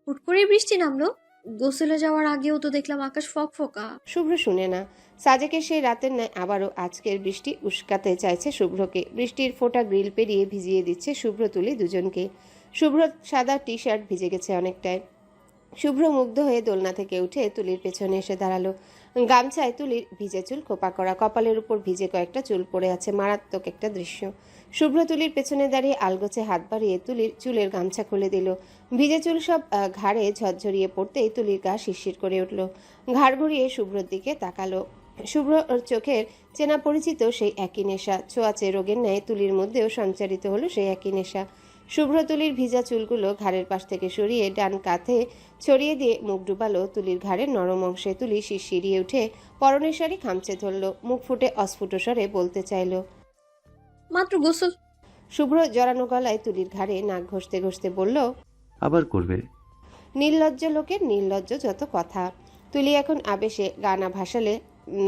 হুট করে বৃষ্টি নামলো। গোসলে যাওয়ার আগেও তো দেখলাম আকাশ ফকফকা। শুভ্র শুনে না। সাজেকের সেই রাতের ন্যায় আবারও আজকের বৃষ্টি উস্কাতে চাইছে শুভ্রকে। বৃষ্টির ফোঁটা গ্রিল পেরিয়ে ভিজিয়ে দিচ্ছে শুভ্র তুলি দুজনকে। শুভ্র সাদা টি শার্ট ভিজে গেছে অনেকটাই। শুভ্র মুগ্ধ হয়ে দোলনা থেকে উঠে তুলির পেছনে এসে দাঁড়ালো। গামছায় তুলির ভিজে চুল খোপা করা, কপালের উপর ভিজে কয়েকটা চুল পড়ে আছে। মারাত্মক একটা দৃশ্য। শুভ্র তুলির পেছনে দাঁড়িয়ে আলগোছে হাত বাড়িয়ে তুলির চুলের গামছা খুলে দিল। ভিজে চুল সব ঘাড়ে ঝরঝরিয়ে পড়তেই তুলির গা শিরশির করে উঠল। ঘাড় ঘুরিয়ে শুভ্রর দিকে তাকালো। শুভ্র ওর চোখের চেনা পরিচিত সেই একই নেশা। ছোঁয়াচে রোগের ন্যায় তুলির মধ্যেও সঞ্চারিত হলো সেই একই নেশা। শুভ্র তুলির ভিজা চুলগুলো ঘাড়ের পাশ থেকে সরিয়ে ডান কাঁধে ছড়িয়ে দিয়ে মুখ ডুবালো তুলির ঘাড়ের নরম অংশে। তুলি শিরশিরিয়ে উঠে পরনের শাড়ি খামচে ধরল। মুখ ফুটে অস্ফুট স্বরে বলতে চাইল। মাত্র গোসল। শুভ্র জড়ানো গলায় তুলির ঘাড়ে নাক ঘষতে ঘষতে বলল, আবার করবে? নির্লজ্জ লোকের নির্লজ্জ যত কথা। তুলি এখন আবেশে গানা ভাসালে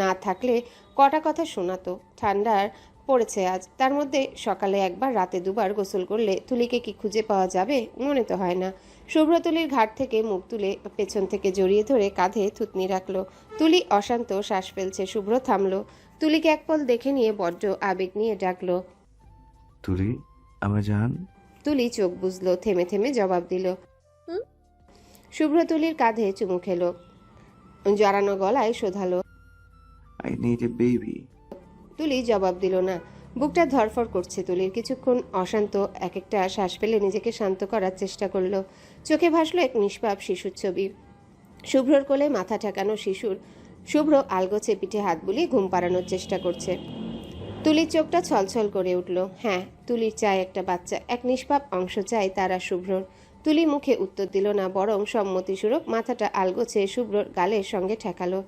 না থাকলে কটা কথা শোনাতো। ঠান্ডার পড়েছে আজ, তার মধ্যে সকালে একবার রাতে দুবার গোসল করলে তুলিকে কি খুঁজে পাওয়া যাবে? মনে তো হয় না। শুভ্র তুলির ঘাট থেকে মুখ তুলে পেছন থেকে জড়িয়ে ধরে কাঁধে থুতনি রাখলো। তুলি অশান্ত শ্বাস ফেলছে। শুভ্র থামলো। তুলিকে এক পল দেখে নিয়ে বড্ড আবেগ নিয়ে ডাকলো, তুলি, আমার জান। তুলি চোখ বুঝলো, থেমে থেমে জবাব দিল। হুম? শুভ্র তুলির কাঁধে চুমু খেলো, জড়ানো গলায় শোধালো। I need a baby. Tuli জবাব দিল না। বুকটা ধরফর করছে তুলির। কিছুক্ষণ অশান্ত এক একটা শ্বাস ফেলে নিজেকে শান্ত করার চেষ্টা করলো। চোখে ভাসলো এক নিষ্পাপ শিশুর ছবি। শুভ্রর কোলে মাথা ঠেকানো শিশুর। শুভ্র আলগোছে পিঠে হাত বুলিয়ে ঘুম পাড়ানোর চেষ্টা করছে। তুলির চোখটা ছলছল করে উঠল। হ্যাঁ, তুলির চায় একটা বাচ্চা, এক নিষ্পাপ অংশ চায় তারা শুভ্রর। তুলি মুখে উত্তর দিল না, বরং সম্মতিস্বরূপ মাথাটা আলগোছে শুভ্রর গালের সঙ্গে ঠেকালো।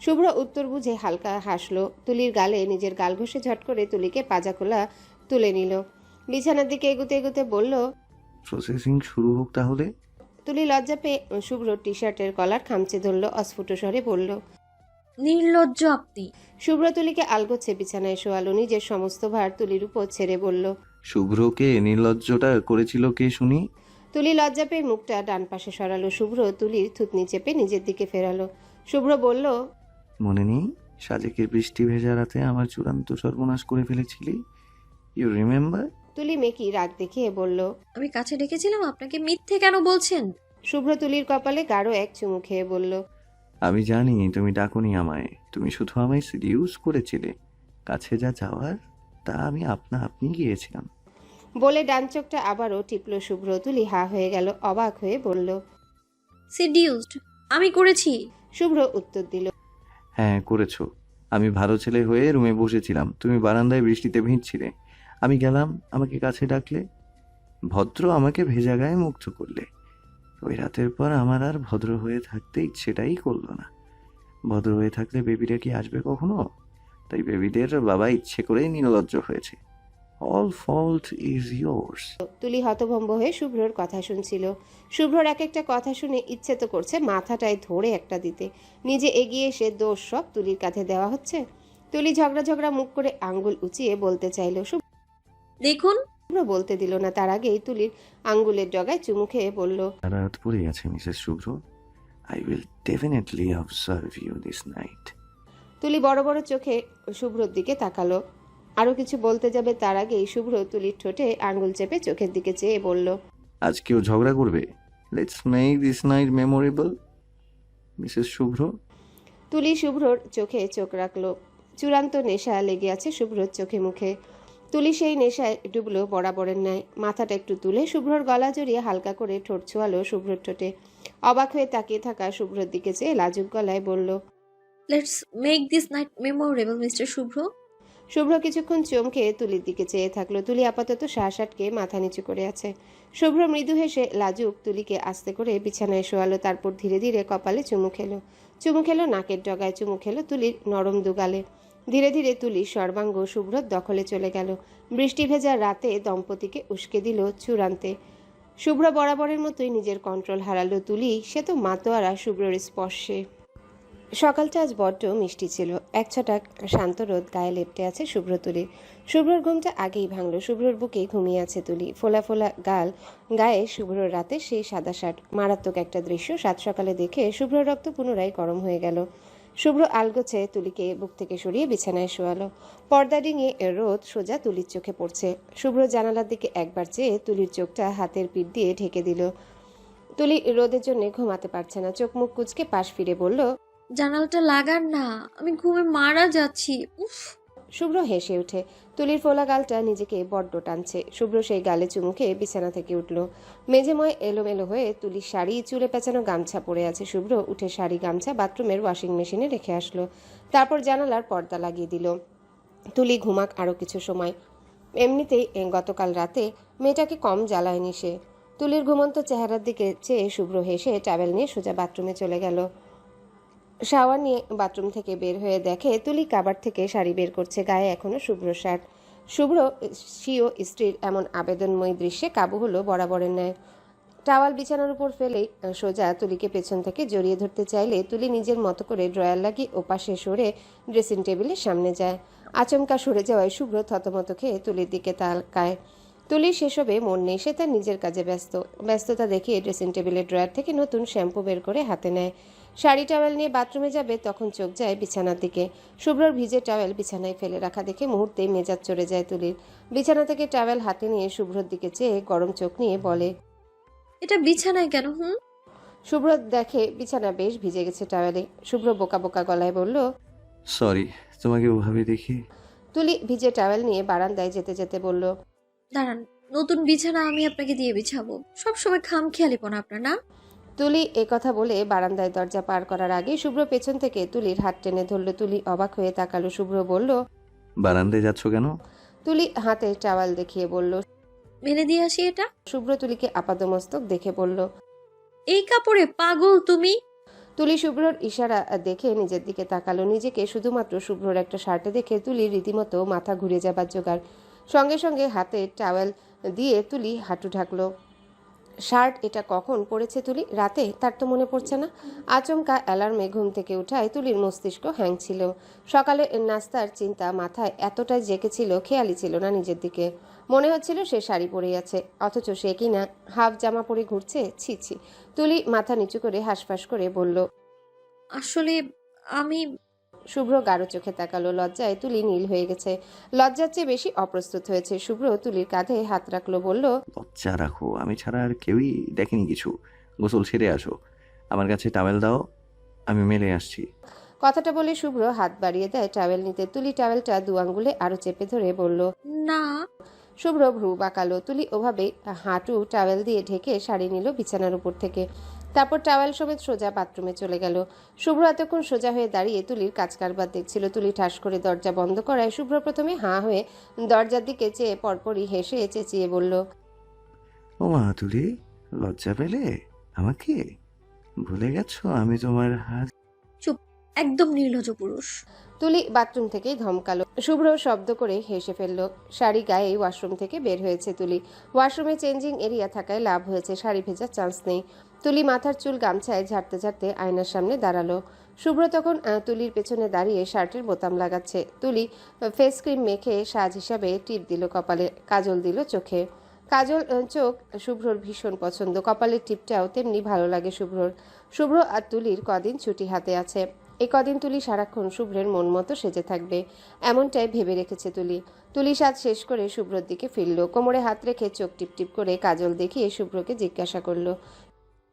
শুভ্র উত্তর বুঝে হালকা হাসলো। তুলির গালে নিজের গাল ঘষে ঝট করে তুলিকে পাজা খোলা তুলে নিল। বিছানার দিকে এগুতে এগুতে বলল, প্রসেসিং শুরু হোক তাহলে। তুলি লজ্জা পেয়ে শুভ্রর টি শার্টের কলার খামচে ধরল। অস্ফুট স্বরে বলল, নির্লজ্জ আপনি। শুভ্র তুলিকে আলগোছে বিছানায় শোয়ালো। নিজের সমস্ত ভার তুলির উপর ছেড়ে বলল। শুভ্রকে নির্লজ্জটা করেছিল কে শুনি? তুলি লজ্জা পেয়ে মুখটা ডান পাশে সরালো। শুভ্র তুলির থুতনি চেপে নিজের দিকে ফেরালো। শুভ্র বলল, মনে নেই সাজেকের বৃষ্টি ভেজা রাতে আমার চূড়ান্ত সর্বনাশ করে ফেলেছিলি? You remember? তুলি মেকি রাগ দেখিয়ে বলল। আমি কাছে ডেকেছিলাম আপনাকে, মিথ্যে কেন বলছেন? শুভ্র তুলির কপালে গাঢ় এক চুমু খেয়ে বলল, আমি জানি তুমি ডাকনি আমায়, তুমি শুধু আমায় সিডিউস করেছিলে। কাছে যা যাওয়ার তা আমি আপনা আপনি গিয়েছিলাম। বলে ডান চোখটা আবারও টিপল শুভ্র। তুলি হা হয়ে গেল, অবাক হয়ে বলল, সিডিউসড আমি করেছি। শুভ্র উত্তর দিল, হ্যাঁ করেছো। আমি ভালো ছেলে হয়ে রুমে বসেছিলাম, তুমি বারান্দায় বৃষ্টিতে ভিজছিলে। আমি গেলাম, আমাকে কাছে ডাকলে, ভদ্র আমাকে ভেজা গায়ে মুগ্ধ করলে। ওই রাতের পর আমার আর ভদ্র হয়ে থাকতে ইচ্ছেটাই করলো না। ভদ্র হয়ে থাকলে বেবিটা কি আসবে কখনো? তাই বেবিদের বাবা ইচ্ছে করেই নির্লজ্জ হয়েছে। All fault is yours. তুলি হতভম্ব হয়ে শুভ্রর কথা শুনছিল। শুভ্রর এক একটা কথা শুনে ইচ্ছে তো করছে মাথাটায় ধরে একটা দিতে। নিজে এগিয়ে এসে দোষ সব তুলির কাঁধে দেওয়া হচ্ছে। তুলি ঝগড়া ঝগড়া মুখ করে আঙ্গুল উঁচিয়ে বলতে চাইল। দেখুন। শুভ্র বলতে দিল না। তার আগেই তুলির আঙ্গুলের ডগায় চুমু খেয়ে বলল, রাত পড়ে আছে Mrs Shubhra. I will definitely observe you this night. তুলি বড় বড় চোখে শুভ্রর দিকে তাকালো। আরো কিছু বলতে যাবে তার আগেই শুভ্র তুলির ঠোঁটে আঙ্গুল চেপে চোখের দিকে চেয়ে বলল, আজ কেউ ঝগড়া করবে? Let's make this night memorable Mrs Shubhra. Tuli শুভ্রর চোখে চোখ রাখলো। চূড়ান্ত নেশা লেগে আছে শুভ্রর চোখে মুখে। তুলি সেই নেশায় ডুবলো বরাবরের ন্যায়। মাথাটা একটু তুলে শুভ্রর গলা জড়িয়ে হালকা করে ঠোঁট ছোঁয়ালো শুভ্রর ঠোঁটে। অবাক হয়ে তাকিয়ে থাকা শুভ্রর দিকে চেয়ে লাজুক গলায় বলল, let's make this night memorable Mr Shubhra. Shubhra কিছুক্ষণ চমকে তুলির দিকে চেয়ে থাকলো। তুলি আপাতত শ্বাস আটকে মাথা নিচু করে আছে। শুভ্র মৃদু হেসে লাজুক তুলিকে আস্তে করে বিছানায় শোয়ালো। তারপর ধীরে ধীরে কপালে চুমু খেলো। চুমু খেলো নাকের ডগায়, চুমু খেলো তুলির নরম দুগালে। ধীরে ধীরে তুলির সর্বাঙ্গ শুভ্রর দখলে চলে গেল। বৃষ্টি ভেজা রাতে দম্পতিকে উস্কে দিল চূড়ান্তে। শুভ্র বরাবরের মতোই নিজের কন্ট্রোল হারালো। তুলি সে তো মাতোয়ারা শুভ্রর স্পর্শে। সকালটা আজ বড্ড মিষ্টি ছিল। এক ছটাক শান্ত রোদ গায়ে লেপ্টে আছে শুভ্র তুলির। শুভ্রর ঘুমটা আগেই ভাঙল। শুভ্রর বুকে ঘুমিয়ে আছে তুলি, ফোলা ফোলা গাল, গায়ে শুভ্রর রাতে সেই সাদা শার্ট। মারাত্মক একটা দৃশ্য সাত সকালে দেখে শুভ্রর রক্ত পুনরায় গরম হয়ে গেল। শুভ্র আলগোছে তুলিকে বুক থেকে সরিয়ে বিছানায় শোয়ালো। পর্দা ডিঙিয়ে রোদ সোজা তুলির চোখে পড়ছে। শুভ্র জানালার দিকে একবার চেয়ে তুলির চোখটা হাতের পিঠ দিয়ে ঢেকে দিল। তুলি রোদের জন্য ঘুমাতে পারছে না, চোখ মুখ কুঁচকে পাশ ফিরে বলল, জানালাটা লাগান না, আমি ঘুমে মারা যাচ্ছি। উফ। শুভ্র হেসে ওঠে। তুলির ফোলা গালটা নিজেকে বড্ড টানছে। শুভ্র সেই গালে চুমু খেয়ে বিছানা থেকে উঠল। মেঝেময় এলোমেলো হয়ে তুলির শাড়ি, চুলে পেঁচানো গামছা পরে আছে। শুভ্র উঠে শাড়ি গামছা বাথরুমের ওয়াশিং মেশিনে রেখে আসলো। তারপর জানালার পর্দা লাগিয়ে দিল। তুলি ঘুমাক আরও কিছু সময়। এমনিতেই গতকাল রাতে মেয়েটাকে কম জ্বালায়নি সে। তুলির ঘুমন্ত চেহারার দিকে চেয়ে শুভ্র হেসে টাওয়েল নিয়ে সোজা বাথরুমে চলে গেল। শাওয়ার নিয়ে বাথরুম থেকে বের হয়ে দেখে তুলি কাবার থেকে শাড়ি বের করছে, গায়ে এখনো শুভ্র শার্ট। শুভ্র স্বীয় স্ত্রীর এমন আবেদনময়ী দৃশ্যে কাবু হলো বরাবরের ন্যায়। টাওয়াল বিছানার উপর ফেলেই সোজা তুলিকে পেছন থেকে জড়িয়ে ধরতে চাইলে তুলি নিজের মতো করে ড্রয়ার লাগিয়ে ওপাশে সরে ড্রেসিং টেবিলের সামনে যায়। আচমকা সরে যাওয়ায় শুভ্র থতমত খেয়ে তুলির দিকে তাকায়। তুলির সেসবে মন নেই, সে তার নিজের কাজে ব্যস্ত। ব্যস্ততা দেখিয়ে ড্রেসিং টেবিলের ড্রয়ার থেকে নতুন শ্যাম্পু বের করে হাতে নেয়। শাড়ি টাওয়েল নিয়ে বাথরুমে যাবে, তখন চোখ যায় বিছানার দিকে। শুভ্রর ভিজে টাওয়েল বিছানায় ফেলে রাখা দেখে মুহূর্তেই মেজাজ চড়ে যায় তুলির। বিছানা থেকে টাওয়েল হাতে নিয়ে শুভ্রর দিকে চেয়ে গরম চোখ নিয়ে বলে, এটা বিছানায় কেন? শুভ্র দেখে বিছানা বেশ ভিজে গেছে টাওয়েলে। শুভ্র বোকা বোকা গলায় বলল, সরি, তোমাকে ওভাবে দেখি। তুলি ভিজে টাওয়েল নিয়ে বারান্দায় যেতে যেতে বলল, দাঁড়ান, নতুন বিছানা আমি আপনাকে দিয়ে বিছাবো। সবসময় খামখেয়ালিপনা আপনার, না? তুলি কথা বলে বারান্দায় দরজা পার করার আগে শুভ্র পেছন থেকে তুলির হাত টেনে ধরল। তুলি অবাক হয়ে তাকালো। শুভ্র বলল, বারান্দায় যাচ্ছ কেন? তুলি হাতে টাওয়াল দেখিয়ে বলল। মেলে দিয়ে আসি এটা। শুভ্র তুলিকে আপাদমস্তক দেখে বলল, এই কাপড়ে পাগল তুমি? তুলি শুভ্রর ইশারা দেখে নিজের দিকে তাকালো। নিজেকে শুধুমাত্র শুভ্রর একটা শার্টে দেখে তুলি রীতিমতো মাথা ঘুরে যাবার জোগাড়। সঙ্গে সঙ্গে হাতে টাওয়েল দিয়ে তুলি হাঁটু ঢাকলো। শার্ট এটা কখন পড়েছে তুলি? রাতে? তার তো মনে পড়ছে না। আচমকা অ্যালার্মে ঘুম থেকে উঠায় তুলির মস্তিষ্ক হ্যাং ছিল। সকালে নাস্তার চিন্তা মাথায় এতটাই জেঁকেছিল, খেয়ালই ছিল না নিজের দিকে। মনে হচ্ছিল সে শাড়ি পরেই আছে, অথচ সে কি না হাফ জামা পরে ঘুরছে। ছি ছি। তুলি মাথা নিচু করে হাঁসফাঁস করে বলল, আসলে আমি শুভ্র গাঢ় চোখে তাকালো। লজ্জায় তুলি নীল হয়ে গেছে। লজ্জার চেয়ে বেশি অপ্রস্তুত হয়েছে। শুভ্র তুলির কাঁধে হাত রাখলো, বলল, লজ্জা রাখো, আমি ছাড়া আর কেউই দেখেনি কিছু। গোসল সেরে আসো, আমার কাছে টাওয়েল দাও, আমি মেলে আসছি। কথাটা বলে শুভ্র হাত বাড়িয়ে দেয় টাওয়েল নিতে। তুলি টাওয়েলটা দু আঙ্গুলে আরো চেপে ধরে বলল, না। শুভ্র ভ্রু বাঁকালো। তুলি ওভাবে হাঁটু টাওয়েল দিয়ে ঢেকে শাড়ি নিল বিছানার উপর থেকে। তারপর টাওয়েল সমেত সোজা বাথরুমে চলে গেল। শুভ্র এতক্ষণ সোজা হয়ে দাঁড়িয়ে তুলির কাজ কারবার দেখছিল। তুলি ঠাস করে দরজা বন্ধ করায় শুভ্র প্রথমে হাঁ হয়ে দরজার দিকে চেয়ে পরপরই হেসে চেঁচিয়ে বলল, ও মা তুলি, লজ্জা পেলে আমাকে? ভুলে গেছো আমি তোমার হাত? চুপ, একদম নির্লজ্জ পুরুষ। তুলি বাথরুম থেকেই ধমকালো। শুভ্র শব্দ করে হেসে ফেলল। শাড়ি গায়ে ওয়াশরুম থেকে বের হয়েছে তুলি। ওয়াশরুমে চেঞ্জিং এরিয়া থাকায় লাভ হয়েছে, শাড়ি ভেজার চান্স নেই। তুলি মাথার চুল গামছায় ঝাড়তে ঝাড়তে আয়নার সামনে দাঁড়ালো। শুভ্র তখন তুলির পেছনে দাঁড়িয়ে শার্টের বোতাম লাগাচ্ছে। তুলি ফেস ক্রিম মেখে সাজ হিসাবে টিপ দিল কপালে, কাজল দিল চোখে। কাজল চোখ শুভ্রর ভীষণ পছন্দ, কপালের টিপটাও তেমনি ভালো লাগে শুভ্রর। শুভ্র আর তুলির কদিন ছুটি হাতে আছে। এই কদিন তুলি সারাক্ষণ শুভ্রের মন মতো সেজে থাকবে, এমনটাই ভেবে রেখেছে তুলি। তুলি সাজ শেষ করে শুভ্রর দিকে ফিরল। কোমরে হাত রেখে চোখ টিপ টিপ করে কাজল দেখিয়ে শুভ্রকে জিজ্ঞাসা করলো,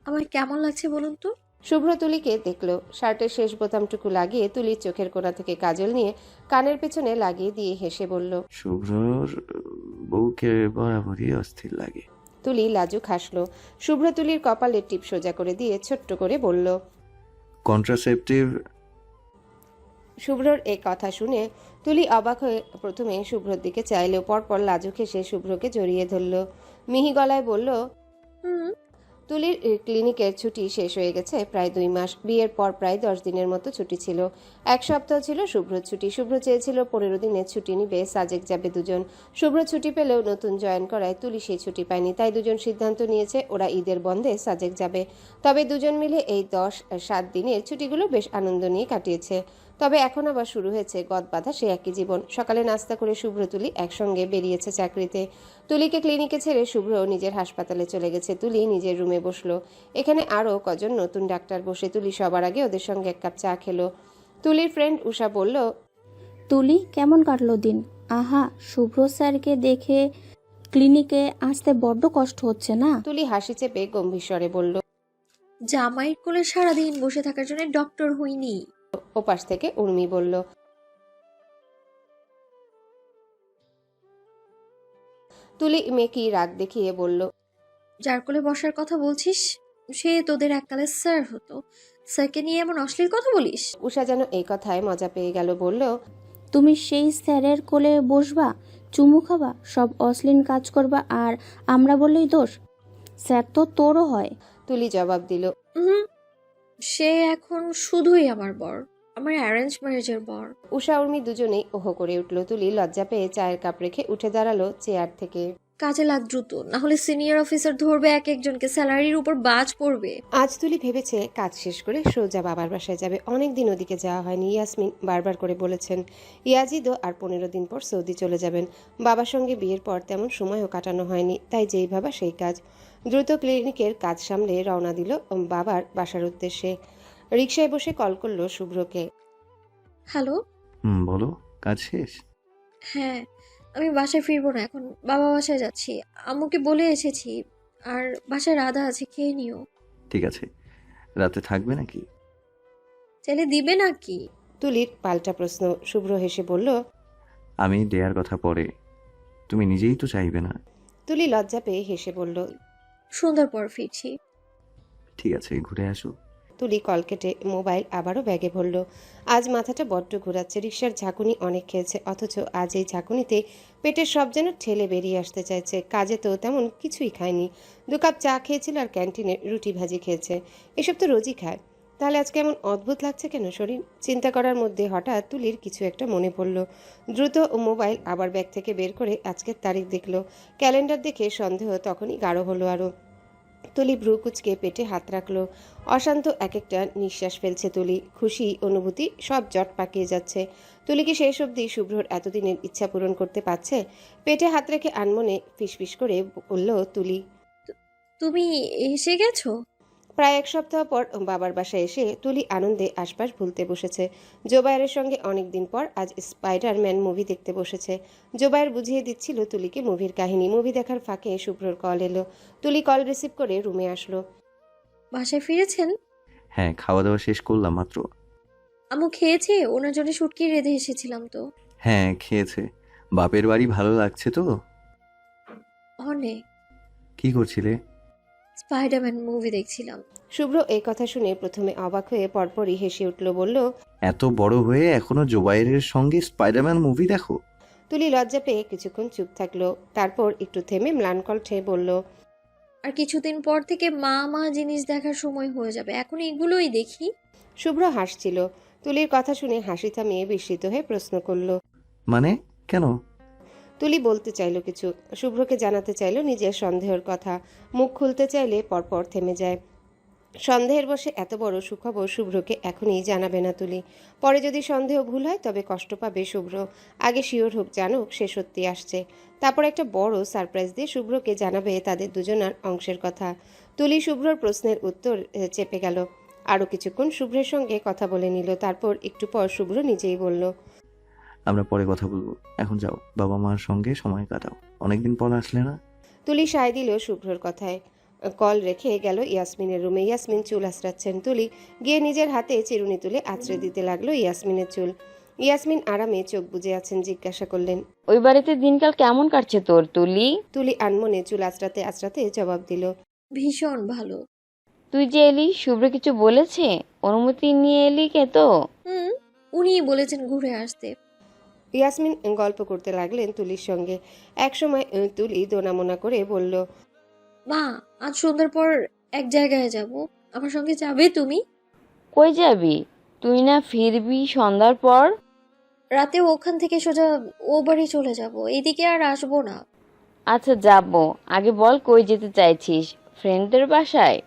আমার কেমন লাগছে বলুন তো? শুভ্র তুলিকে দেখলো। শার্টের শেষ বোতামটুকু লাগিয়ে তুলির চোখের কোণা থেকে কাজল নিয়ে কানের পেছনে লাগিয়ে দিয়ে হেসে বলল, শুভ্রর বউকে বরাবরই অস্থির লাগে। তুলি লাজুক হাসলো। শুভ্র তুলির কপালের টিপ সোজা করে দিয়ে ছোট্ট করে বলল, কন্ট্রাসেপটিভ। শুভ্রর এই কথা শুনে তুলি অবাক হয়ে প্রথমে শুভ্রর দিকে চাইলেও পরপর লাজুক হেসে শুভ্রকে জড়িয়ে ধরল। মিহি গলায় বলল, হুম। তুলির ক্লিনিকের ছুটি শেষ হয়ে গেছে প্রায় 2 মাস। বিয়ের পর প্রায় 10 দিনের মতো ছুটি ছিল। 1 সপ্তাহ ছিল শুভ্রর ছুটি। শুভ্র চেয়েছিল 15 দিনের ছুটি নিবে, সাজেক যাবে দুজন। শুভ্র ছুটি পেলেও নতুন জয়েন করায় তুলি সেই ছুটি পায়নি, তাই দুজন সিদ্ধান্ত নিয়েছে ওরা ঈদের বন্ধে সাজেক যাবে। তবে দুজন মিলে এই 7 দিনের ছুটিগুলো বেশ আনন্দ নিয়ে কাটিয়েছে। তবে এখন আবার শুরু হয়েছে গদবাঁধা সে একই জীবন। সকালে নাস্তা করে শুভ্র তুলি একসঙ্গে বেরিয়েছে চাকরিতে। তুলিকে ক্লিনিকে ছেড়ে শুভ্র নিজের হাসপাতালে চলে গেছে। তুলি নিজের রুমে বসলো। এখানে আরও কজন নতুন ডাক্তার বসে। তুলি সবার আগে ওদের সঙ্গে 1 কাপ চা খেলো। তুলির ফ্রেন্ড উষা বলল, তুলি, কেমন কাটলো দিন? আহা, শুভ্র স্যারকে দেখে ক্লিনিকে আসতে বড্ড কষ্ট হচ্ছে না? তুলি হাসি চেপে গম্ভীর স্বরে বলল। জামাইয়ের কোলে সারাদিন বসে থাকার জন্য ডক্টর হইনি। ওপাশ থেকে উর্মি বলল। তুলি মেকি রাগ দেখিয়ে বলল, যার কোলে বসার কথা বলছিস সে তোদের এককালে স্যার হতো, স্যারকে নিয়ে এমন অশ্লীল কথা বলিস? উষা যেন এই কথায় মজা পেয়ে গেল, বলল, তুমি সেই স্যারের কোলে বসবা, চুমু খাবা, সব অশ্লীল কাজ করবা, আর আমরা বললেই দোষ? স্যার তো তোরও হয়। তুলি জবাব দিল, হুম, সে এখন শুধুই আমার বর, আমার অ্যারেঞ্জ ম্যারেজের বর। উষা উর্মি দুজনেই ওহো করে উঠল। তুলি লজ্জা পেয়ে চায়ের কাপ রেখে উঠে দাঁড়ালো চেয়ার থেকে। কাজে লাগ দ্রুত, না হলে সিনিয়র অফিসার ধরবে এক একজনকে, স্যালারির উপর বাজ পড়বে। আজ তুলি ভেবেছে কাজ শেষ করে সোজা বাবার বাসায় যাবে। অনেকদিন ওদিকে যাওয়া হয়নি। ইয়াসমিন বারবার করে বলেছেন ইয়াজিদও আর 15 দিন পর সৌদি চলে যাবেন। বাবার সঙ্গে বিয়ের পর তেমন সময়ও কাটানো হয়নি, তাই যেই ভাবা সেই কাজ। দ্রুত ক্লিনিকের কাজ সামলে রওনা দিল বাবার বাসার উদ্দেশ্যে। রিকশায় বসে কল করলো শুভ্রকে। হ্যালো। বলো, কাজ শেষ? হ্যাঁ, আমি বাসায় ফিরবো না এখন, বাবা বাসায় যাচ্ছি। আম্মুকে বলে এসেছি, আর বাসায় রাধা আছে, খেয়ে নিও। ঠিক আছে, রাতে থাকবে নাকি? চাইলে দিবে নাকি? তুলির পাল্টা প্রশ্ন। শুভ্র হেসে বলল, আমি দেয়ার কথা পরে, তুমি নিজেই তো চাইবে না। তুলি লজ্জা পেয়ে হেসে বলল, সন্ধ্যার পর ফিরছি। ঠিক আছে, ঘুরে আসো। তুলি কল কেটে মোবাইল আবারও ব্যাগে ভরল। আজ মাথাটা বড্ড ঘোরাচ্ছে। রিকশার ঝাঁকুনি অনেক খেয়েছে, অথচ আজ এই ঝাঁকুনিতে পেটের সব যেন ঠেলে বেরিয়ে আসতে চাইছে। কাজে তো তেমন কিছুই খায়নি। 2 কাপ চা খেয়েছিল আর ক্যান্টিনে রুটি ভাজি খেয়েছে। এসব তো রোজই খায়, তাহলে আজকে এমন অদ্ভুত লাগছে কেন শরীর? চিন্তা করার মধ্যে হঠাৎ তুলির কিছু একটা মনে পড়ল। দ্রুত মোবাইল আবার ব্যাগ থেকে বের করে আজকের তারিখ দেখল। ক্যালেন্ডার দেখে সন্দেহ তখনই গাঢ় হলো আরও। তুলি ভ্রু কুচকে পেটে হাত রাখলো। অশান্ত এক একটা নিঃশ্বাস ফেলছে তুলি। খুশি অনুভূতি সব জট পাকিয়ে যাচ্ছে। তুলি কি শেষ অবধি শুভ্রর এতদিনের ইচ্ছা পূরণ করতে পারছে? পেটে হাত রেখে আনমনে ফিসফিস করে বলল তুলি। তুমি এসে গেছো? প্রায় 1 সপ্তাহ পর বাবার বাসায় এসে তুলি আনন্দে আশপাশ ভুলতে বসেছে। জোবায়ের সঙ্গে অনেকদিন পর আজ স্পাইডারম্যান মুভি দেখতে বসেছে। জোবায়ের বুঝিয়ে দিচ্ছিল তুলিকে মুভির কাহিনী। মুভি দেখার ফাঁকে শুভ্রর কল এলো। তুলি কল রিসিভ করে রুমে আসলো। বাসায় ফিরেছেন? হ্যাঁ, খাওয়া দাওয়া শেষ করলাম মাত্র। আম্মু খেয়েছে? ওনার জন্য শুটকি রেঁধে এসেছিলাম তো। হ্যাঁ, খেয়েছে। বাপের বাড়ি ভালো লাগছে তো? অনেক। কি করছিলে? স্পাইডারম্যান মুভি দেখছিলাম। শুভ্র এই কথা শুনে প্রথমে অবাক হয়ে পরপরই হেসে উঠল, বলল, এত বড় হয়ে এখনো জোবাইরের সঙ্গে স্পাইডারম্যান মুভি দেখো? তুলি লজ্জা পেয়ে কিছুক্ষণ চুপ থাকলো। তারপর একটু থেমে ম্লান কণ্ঠে বলল, আর কিছুদিন পর থেকে মা মা জিনিস দেখার সময় হয়ে যাবে, এখন এগুলোই দেখি। শুভ্র হাসছিল। তুলির কথা শুনে হাসি থামিয়ে বিস্মিত হয়ে প্রশ্ন করলো। মানে কেন? তুলি বলতে চাইল কিছু, শুভ্রকে জানাতে চাইল নিজের সন্দেহের কথা। মুখ খুলতে চাইলে পরপর থেমে যায়। সন্দেহের বশে এত বড় সুখবর শুভ্রকে এখনই জানাবে না তুলি। পরে যদি সন্দেহ ভুল হয় তবে কষ্ট পাবে শুভ্র। আগে শিওর হোক, জানুক সে সত্যি আসছে। তারপর একটা বড় সারপ্রাইজ দিয়ে শুভ্রকে জানাবে তাদের দুজনার অংশের কথা। তুলি শুভ্রর প্রশ্নের উত্তর চেপে গেল। আরও কিছুক্ষণ শুভ্রের সঙ্গে কথা বলে নিল। তারপর একটু পর শুভ্র নিজেই বলল, আমরা পরে কথা বলবো, এখন যাও, বাবা মার সঙ্গে সময় কাটাও, অনেকদিন পর আসলে না। তুলি সায় দিল শুভ্রর কথায়। কল রেখে গেল ইয়াসমিনের রুমে। ইয়াসমিন চুল আঁচড়াচ্ছেন। তুলি গিয়ে নিজের হাতে চিরুনি তুলে আঁচড়ে দিতে লাগলো ইয়াসমিনের চুল। ইয়াসমিন আরামে চোখ বুজে আছেন। জিজ্ঞাসা করলেন, ওই বাড়িতে দিনকাল কেমন কাটছে তোর তুলি? তুলি আনমনে চুল আঁচড়াতে আঁচড়াতে জবাব দিল, ভীষণ ভালো। তুই যে এলি, শুভ্র কিছু বলেছে? অনুমতি নিয়ে এলি কে তো? উনিই বলেছেন ঘুরে আসতে। ইয়াসমিন গল্প করতে লাগলেন তুলির সঙ্গে। একসময় তুলি দোনামোনা করে বলল, মা, আজ সন্ধ্যার পর এক জায়গায় যাব। আমার সঙ্গে যাবে তুমি? কই যাবি? তুই না ফিরবি সন্ধ্যার পর? রাতে ওখান থেকে সোজা ও বাড়ি চলে যাব, এদিকে আর আসবো না। আচ্ছা যাব। আগে বল কই যেতে চাইছিস? ফ্রেন্ডদের বাসায়?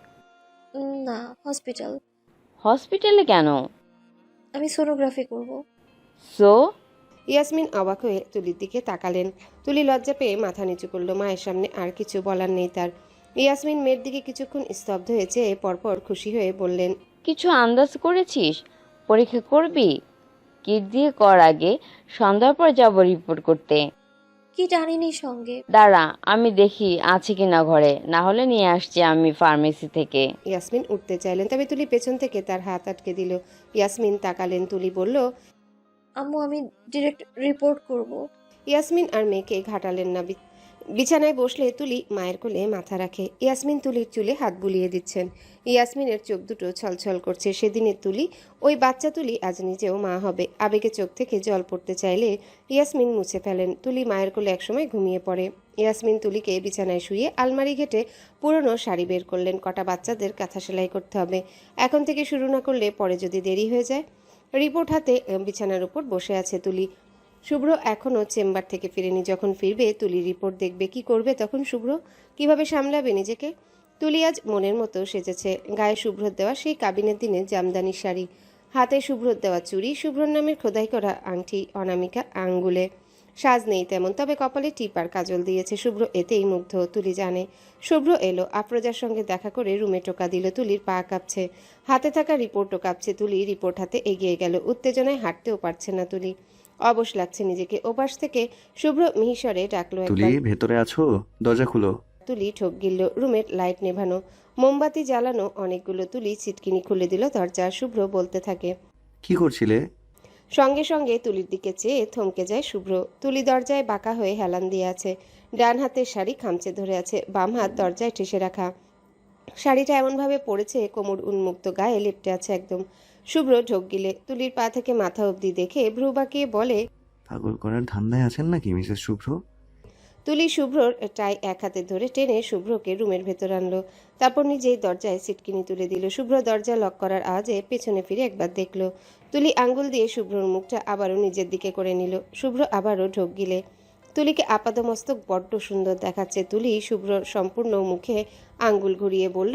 না, হসপিটাল। হসপিটালে কেন? আমি সোনোগ্রাফি করব। সো? ইয়াসমিন অবাক হয়ে তুলির দিকে তাকালেন। তুলি লজ্জা পেয়ে মাথা নিচু করলো। মায়ের সামনে আর কিছু বলার নেই তার। ইয়াসমিন মেয়ের দিকে কিছুক্ষণ স্তব্ধ হয়ে চেয়ে পরপর খুশি হয়ে বললেন, কিছু আন্দাজ করেছিস? পরীক্ষা করবি? কিট দিয়ে কর আগে। সন্ধ্যার পর যাব রিপোর্ট করতে। কি জানিনি সঙ্গে। দাঁড়া, আমি দেখি আছে কিনা ঘরে, না হলে নিয়ে আসছি আমি ফার্মেসি থেকে। ইয়াসমিন উঠতে চাইলেন, তবে তুলি পেছন থেকে তার হাত আটকে দিল। ইয়াসমিন তাকালেন। তুলি বলল, আম্মু, আমি ডিরেক্ট রিপোর্ট করব। ইয়াসমিন আর মেয়েকে ঘাটালেন না। বিছানায় বসলে তুলি মায়ের কোলে মাথা রাখে। ইয়াসমিন তুলির চুলে হাত বুলিয়ে দিচ্ছেন। ইয়াসমিনের চোখ দুটো ছলছল করছে। সেদিনের তুলি, ওই বাচ্চা তুলি আজ নিজেও মা হবে। আবেগে চোখ থেকে জল পড়তে চাইলে ইয়াসমিন মুছে ফেলেন। তুলি মায়ের কোলে একসময় ঘুমিয়ে পড়ে। ইয়াসমিন তুলিকে বিছানায় শুয়ে আলমারি ঘেটে পুরনো শাড়ি বের করলেন। কটা বাচ্চাদের কাঁথা সেলাই করতে হবে, এখন থেকে শুরু না করলে পরে যদি দেরি হয়ে যায়। রিপোর্ট হাতে বিছানার উপর বসে আছে তুলি। শুভ্র এখনও চেম্বার থেকে ফিরেনি। যখন ফিরবে তুলি রিপোর্ট দেখবে। কি করবে তখন শুভ্র? কিভাবে সামলাবে নিজেকে? তুলি আজ মনের মতো সেজেছে। গায়ে শুভ্রর দেওয়া সেই কাবিনের দিনে জামদানি শাড়ি, হাতে শুভ্রর দেওয়া চুড়ি, শুভ্রর নামের খোদাই করা আংটি, অনামিকা আঙ্গুলে। সাজ নেই তেমন, তবে কপালে টিপ আর কাজল দিয়েছে। শুভ্র এতেই মুগ্ধ। তুলি জানে। শুভ্র এলো। আফরোজার সঙ্গে দেখা করে রুমে টোকা দিল। তুলির পা কাঁপছে, হাতে থাকা রিপোর্টও কাঁপছে। তুলি রিপোর্ট হাতে এগিয়ে গেল। উত্তেজনায় হাঁটতেও পারছে না তুলি। অবশ লাগছে নিজেকে। ওপাশ থেকে শুভ্র মিহিসরে ডাকলো তুলি, একবার। ভেতরে আছো? দরজা খুলো। তুলি ঠোক গিলল। রুমের লাইট নেভানো, মোমবাতি জ্বালানো অনেকগুলো। তুলি ছিটকিনি খুলে দিল দরজা। শুভ্র বলতে থাকে। কি করছিলে? সঙ্গে সঙ্গে তুলির দিকে চেয়ে থমকে যায় শুভ্র। তুলি দরজায় বাঁকা হয়ে হেলান দিয়ে আছে। ডান হাতের শাড়ি খামচে ধরে আছে, বাম হাত দরজায় ঠেসে রাখা। শাড়িটা এমনভাবে পড়েছে কোমর উন্মুক্ত, গায়ে লেপটে আছে একদম। শুভ্র ঢোক গিলে তুলির পা থেকে মাথা অবধি দেখে ভ্রু বাঁকিয়ে বলে, পাগল করার ধান্দায় আছেন নাকি মিসেস শুভ্র? তুলি শুভ্রর টাই এক হাতে ধরে টেনে শুভ্রকে রুমের ভেতর আনলো। তারপর নিজেই দরজায় সিটকিনি তুলে দিল। শুভ্র দরজা লক করার আওয়াজে পেছনে ফিরে একবার দেখলো। তুলি আঙ্গুল দিয়ে শুভ্রর মুখটা আবারও নিজের দিকে করে নিল। শুভ্র আবারও ঢোক গিলে। তুলিকে আপাদমস্তক বড্ড সুন্দর দেখাচ্ছে। তুলি শুভ্রর সম্পূর্ণ মুখে আঙ্গুল ঘুরিয়ে বলল,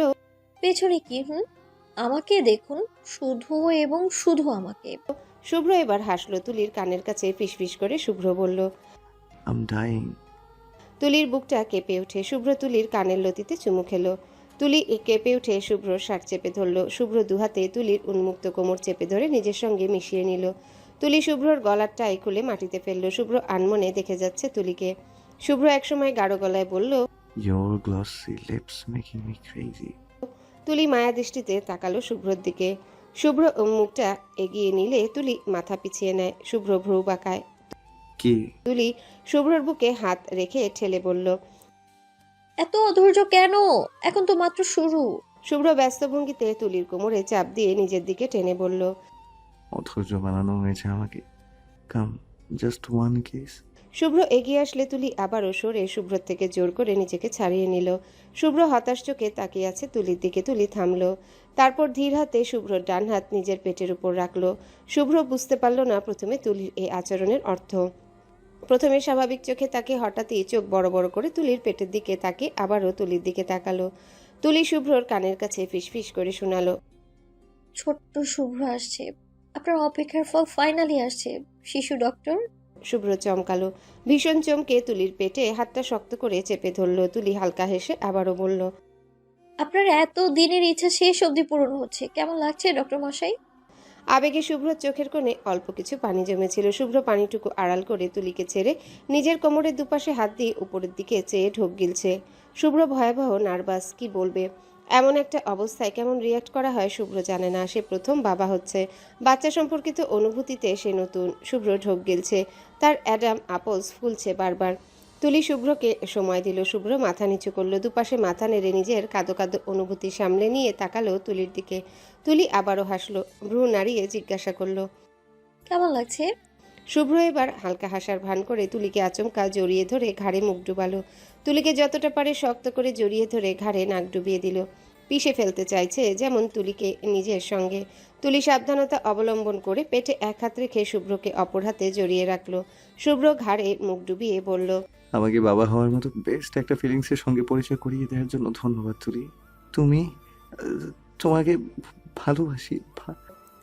পেছনে কি? আমাকে দেখুন, শুধু এবং শুধু আমাকে। শুভ্র এবার হাসলো। তুলির কানের কাছে ফিসফিস করে শুভ্র বলল, আম ডাইং। তুলির বুকটা কেঁপে ওঠে। শুভ্র তুলির কানের লতিতে চুমু খেলো। তুলি কেঁপে উঠে শুভ্রর শার্ট চেপে ধরল। শুভ্র দুহাতে তুলির উন্মুক্ত কোমর চেপে ধরে নিজের সঙ্গে মিশিয়ে নিল। তুলি শুভ্রর গলার টাই খুলে মাটিতে ফেলল। শুভ্র আনমনে দেখে যাচ্ছে তুলিকে। শুভ্র একসময় গাঢ় গলায় বলল, Your glossy lips making me crazy. তুলি মায়া দৃষ্টিতে তাকালো শুভ্রর দিকে। শুভ্র মুখটা এগিয়ে নিলে তুলি মাথা পিছিয়ে নেয়। শুভ্র ভ্রু বাঁকায়। কি? তুলি শুভ্রর বুকে হাত রেখে ঠেলে বলল, এত অধৈর্য কেন? এখন তো মাত্র শুরু। শুভ্র ব্যস্ত ভঙ্গিতে তুলির কোমরে চাপ দিয়ে নিজের দিকে টেনে বলল, অধৈর্য বানানো হয়েছে আমাকে। কাম, জাস্ট ওয়ান কিস। শুভ্র এগিয়ে আসলে তুলি আবারও সরে শুভ্রর থেকে জোর করে নিজেকে ছাড়িয়ে নিল। শুভ্র হতাশ চোখে তাকিয়ে আছে তুলির দিকে। তুলি থামলো। তারপর ধীর হাতে শুভ্রর ডান হাত নিজের পেটের উপর রাখলো। শুভ্র বুঝতে পারল না প্রথমে তুলির এই আচরণের অর্থ। প্রথমে স্বাভাবিক চোখে তাকে, হঠাৎই চোখ বড় বড় করে তুলির পেটের দিকে তাকে আবারও তুলির দিকে তাকালো। তুলি শুভ্রর কানের কাছে ফিসফিস করে শোনালো, ছোট্ট শুভ্র আসছে। আপনার অপেক্ষার ফল ফাইনালি আসছে, শিশু ডক্টর। শুভ্র চমকালো। ভীষণ চমকে তুলির পেটে হাতটা শক্ত করে চেপে ধরল। তুলি হালকা হেসে আবারও বলল, আপনার এত দিনের ইচ্ছা শেষ অবধি পূরণ হচ্ছে। কেমন লাগছে ডক্টর মশাই? আবেগে শুভ্রর চোখের কোণে অল্প কিছু পানি জমেছিল। শুভ্র পানিটুকু আড়াল করে তুলিকে ছেড়ে নিজের কোমরের দুপাশে হাত দিয়ে উপরের দিকে চেয়ে ঢোক গিলছে। শুভ্র ভয়াবহ নার্ভাস। কি বলবে? এমন একটা অবস্থায় কেমন রিয়াক্ট করা হয় শুভ্র জানে না। সে প্রথম বাবা হচ্ছে। বাচ্চা সম্পর্কিত অনুভূতিতে সে নতুন। শুভ্র ঢোক গিলছে। তার অ্যাডাম আপলস ফুলছে বারবার। তুলি শুভ্রকে সময় দিল। শুভ্র মাথা নিচু করলো। দুপাশে মাথা নেড়ে নিজের কাঁদো কাঁদো অনুভূতি সামলে নিয়ে তাকালো তুলির দিকে। তুলি আবারও হাসলো। ভ্রু নাড়িয়ে জিজ্ঞাসা করলো, কেমন লাগছে? শুভ্র এবার হালকা হাসার ভান করে তুলিকে আচমকা জড়িয়ে ধরে ঘাড়ে মুখ ডুবালো। তুলিকে যতটা পারে শক্ত করে জড়িয়ে ধরে ঘাড়ে নাক ডুবিয়ে দিল। পিষে ফেলতে চাইছে, যেমন তুলিকে নিজের সঙ্গে। তুলি সাবধানতা অবলম্বন করে পেটে এক হাত রেখে শুভ্রকে অপর হাতে জড়িয়ে রাখলো। শুভ্র ঘাড়ে মুখ ডুবিয়ে বলল, আমাকে বাবা হওয়ার মতো বেস্ট একটা ফিলিংসের সঙ্গে পরিচয় করিয়ে দেওয়ার জন্য ধন্যবাদ তুলি। তুমি তোমাকে ভালোবাসি।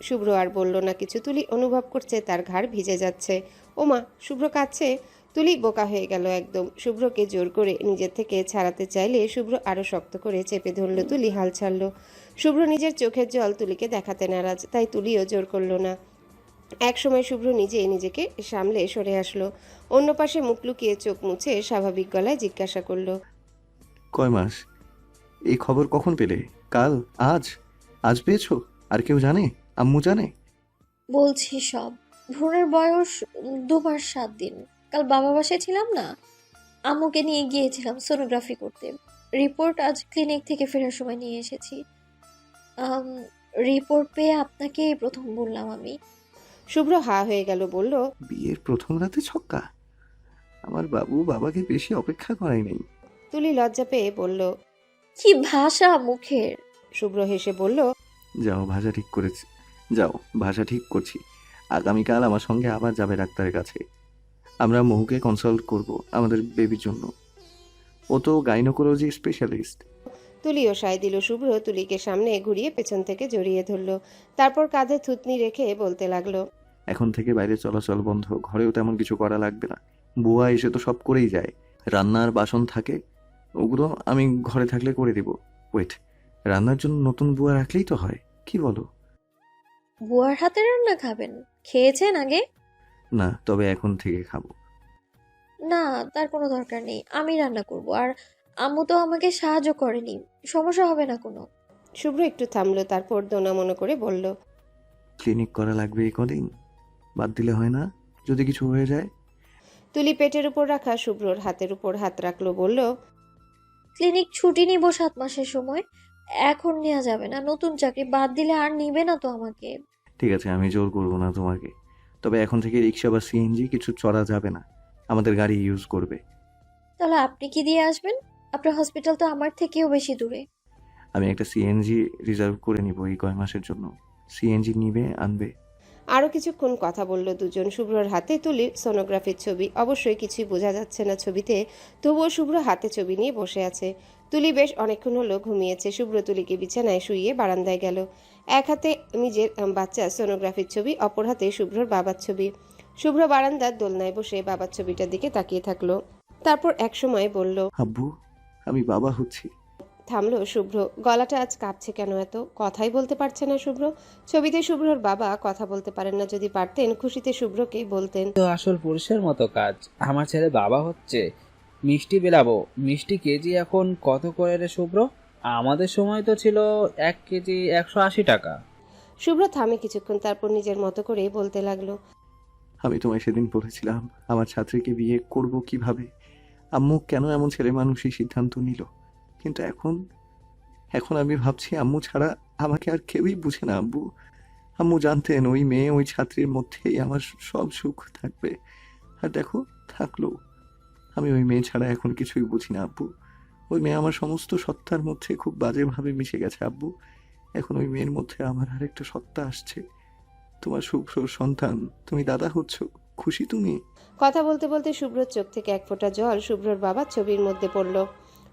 শুভ্র আর বলল না কিছু। তুলি অনুভব করছে তার ঘাড় ভিজে যাচ্ছে। ওমা, শুভ্র কাঁদছে। তুলি বোকা হয়ে গেল একদম। শুভ্রকে জোর করে নিজের থেকে ছাড়াতে চাইলে শুভ্র আরো শক্ত করে চেপে ধরল। তুলি হাল ছাড়ল। শুভ্র নিজের চোখের জল তুলিকে দেখাতে নারাজ, তাই তুলিও জোর করলো না। এক সময় শুভ্র নিজেকে সামলে সরে আসলো। অন্য পাশে মুখ লুকিয়ে চোখ মুছে স্বাভাবিক গলায় জিজ্ঞাসা করলো, কয় মাস? এই খবর কখন পেলে? কাল? আজ? আজ পেয়েছো? আর কেউ জানে? আম্মু জানে? বলছি সব। ভ্রূণের বয়স 2 মাস 7 দিন। কাল বাবা বাসায় ছিলাম না, আম্মুকে নিয়ে গিয়েছিলাম সোনোগ্রাফি করতে। রিপোর্ট আজ ক্লিনিক থেকে ফেরার সময় নিয়ে এসেছি। আম, রিপোর্ট পেয়ে আপনাকে এই প্রথম বললাম আমি। শুভ্র হা হয়ে গেল, বলল, বিয়ের প্রথম রাতে ছক্কা? আমার বাবু বাবাকে বেশি অপেক্ষা করাই নাই। তুলি লজ্জা পেয়ে বলল। কি ভাষা মুখের! শুভ্র হেসে বলল, যাও, ভাষা ঠিক করেছি। যাও, ভাষা ঠিক করছি। আগামীকাল আমার সঙ্গে আবার যাবে ডাক্তারের কাছে। আমরা মহুকে কনসাল্ট করব আমাদের বেবির জন্য। ও তো গাইনোকোলজি স্পেশালিস্ট। তুলিও সায় দিল। শুভ্র তুলিকে সামনে ঘুরিয়ে পেছন থেকে জড়িয়ে ধরল। তারপর কাঁধে থুতনি রেখে বলতে লাগলো, এখন থেকে বাইরে চলাচল বন্ধ, ঘরেও তেমন কিছু করা লাগবে না। বুয়া এসে তো সব করেই যায়। রান্নার বাসন থাকে, ওগুলো আমি ঘরে থাকলে করে দিব। ওয়েট, রান্নার জন্য নতুন বুয়া রাখলেই তো হয়, কি বলো? বুয়ার হাতে রান্না খাবেন? খেয়েছেন আগে? না, তবে এখন থেকে খাবো। না, তার কোনো দরকার নেই। আমি রান্না করব। আর আম্মু তো আমাকে সাহায্য করেনি, সমস্যা হবে না কোনো। শুভ্র একটু থামলো, তারপর দোনা মনে করে বলল, ক্লিনিক করা লাগবে এই কদিন, বাদ দিলে হয় না যদি কিছু হয়ে যায়। তুলি পেটের উপর রাখা শুভ্রর হাতের উপর হাত রাখলো, বলল, ক্লিনিক ছুটি নিব 7 মাসের সময়। এখন নেওয়া যাবে না, নতুন চাকরি। বাদ দিলে আর নিবে না তো আমাকে। ঠিক আছে, আমি জোর করবো না তোমাকে। তবে এখন থেকে রিক্সা বা সিএনজি কিছু চড়া যাবে না, আমাদের গাড়ি ইউজ করবে। তাহলে আপনি কি দিয়ে আসবেন? আপনার হসপিটাল তো আমার থেকেও বেশি দূরে। আমি একটা সিএনজি রিজার্ভ করে নিব এই কয় মাসের জন্য। সিএনজি নিবে, আনবে। আরও কিছুক্ষণ কথা বলল দুজন। শুভ্রর হাতে তুলি সোনোগ্রাফির ছবি। অবশ্যই কিছুই বোঝা যাচ্ছে না ছবিতে, তবুও শুভ্র হাতে ছবি নিয়ে বসে আছে। তুলি বেশ অনেকক্ষণ হলো ঘুমিয়েছে। শুভ্র তুলিকে বিছানায় শুইয়ে বারান্দায় গেল। এক হাতে নিজের বাচ্চার সোনোগ্রাফির ছবি, অপর হাতে শুভ্রর বাবার ছবি। শুভ্র বারান্দার দোলনায় বসে বাবার ছবিটার দিকে তাকিয়ে থাকলো। তারপর একসময় বলল, আব্বু, আমি বাবা হচ্ছি। থামলো শুভ্র। গলাটা আজ কাঁপছে কেন এত? কথাই বলতে পারছে না শুভ্র। ছবিতে শুভ্রর বাবা কথা বলতে পারেন না। যদি পারতেন খুশিতে শুভ্রকে বলতেন। তো আসল পুরুষের মতো কাজ। আমার ছেলে বাবা হচ্ছে। মিষ্টি বেলাবো। মিষ্টি কেজি এখন কত করে রে শুভ্র? আমাদের সময় তো ছিল 1 কেজি 180 টাকা। শুভ্র থামে কিছুক্ষণ, তারপর নিজের মতো করে বলতে লাগলো, আমি তোমায় সেদিন বলেছিলাম আমার ছাত্রীকে বিয়ে করব কিভাবে। আম্মু কেন এমন ছেলে মানুষই সিদ্ধান্ত নিল। কিন্তু এখন এখন আমি ভাবছি আম্মু ছাড়া আমাকে আর কেউই বুঝে না। আব্বু, আম্মু জানতেন ওই মেয়ে ওই ছাত্রীর মধ্যেই আমার সব সুখ থাকবে। আর দেখো, থাকলো। আমি ওই মেয়ে ছাড়া এখন কিছুই বুঝি না আব্বু। ওই মেয়ে আমার সমস্ত সত্তার মধ্যে খুব বাজেভাবে মিশে গেছে আব্বু। এখন ওই মেয়ের মধ্যে আমার আরেকটা সত্তা আসছে। তোমার শুভ্র সন্তান, তুমি দাদা হচ্ছ, খুশি তুমি? কথা বলতে বলতে শুভ্রর চোখ থেকে এক ফোঁটা জল শুভ্রর বাবার ছবির মধ্যে পড়ল।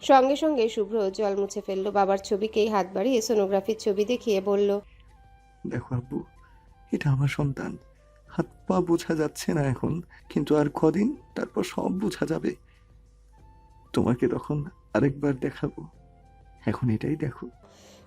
সঙ্গে সঙ্গে শুভ্র জল মুছে ফেললো। বাবার ছবিকেই হাত বাড়িয়ে সোনোগ্রাফির ছবি দেখিয়ে বলল, দেখো আব্বু, এটা আমার সন্তান। হাত পা বোঝা যাচ্ছে না এখন, কিন্তু আর কদিন, তারপর সব বোঝা যাবে। তোমাকে তখন আরেকবার দেখাবো। এখন এটাই দেখো।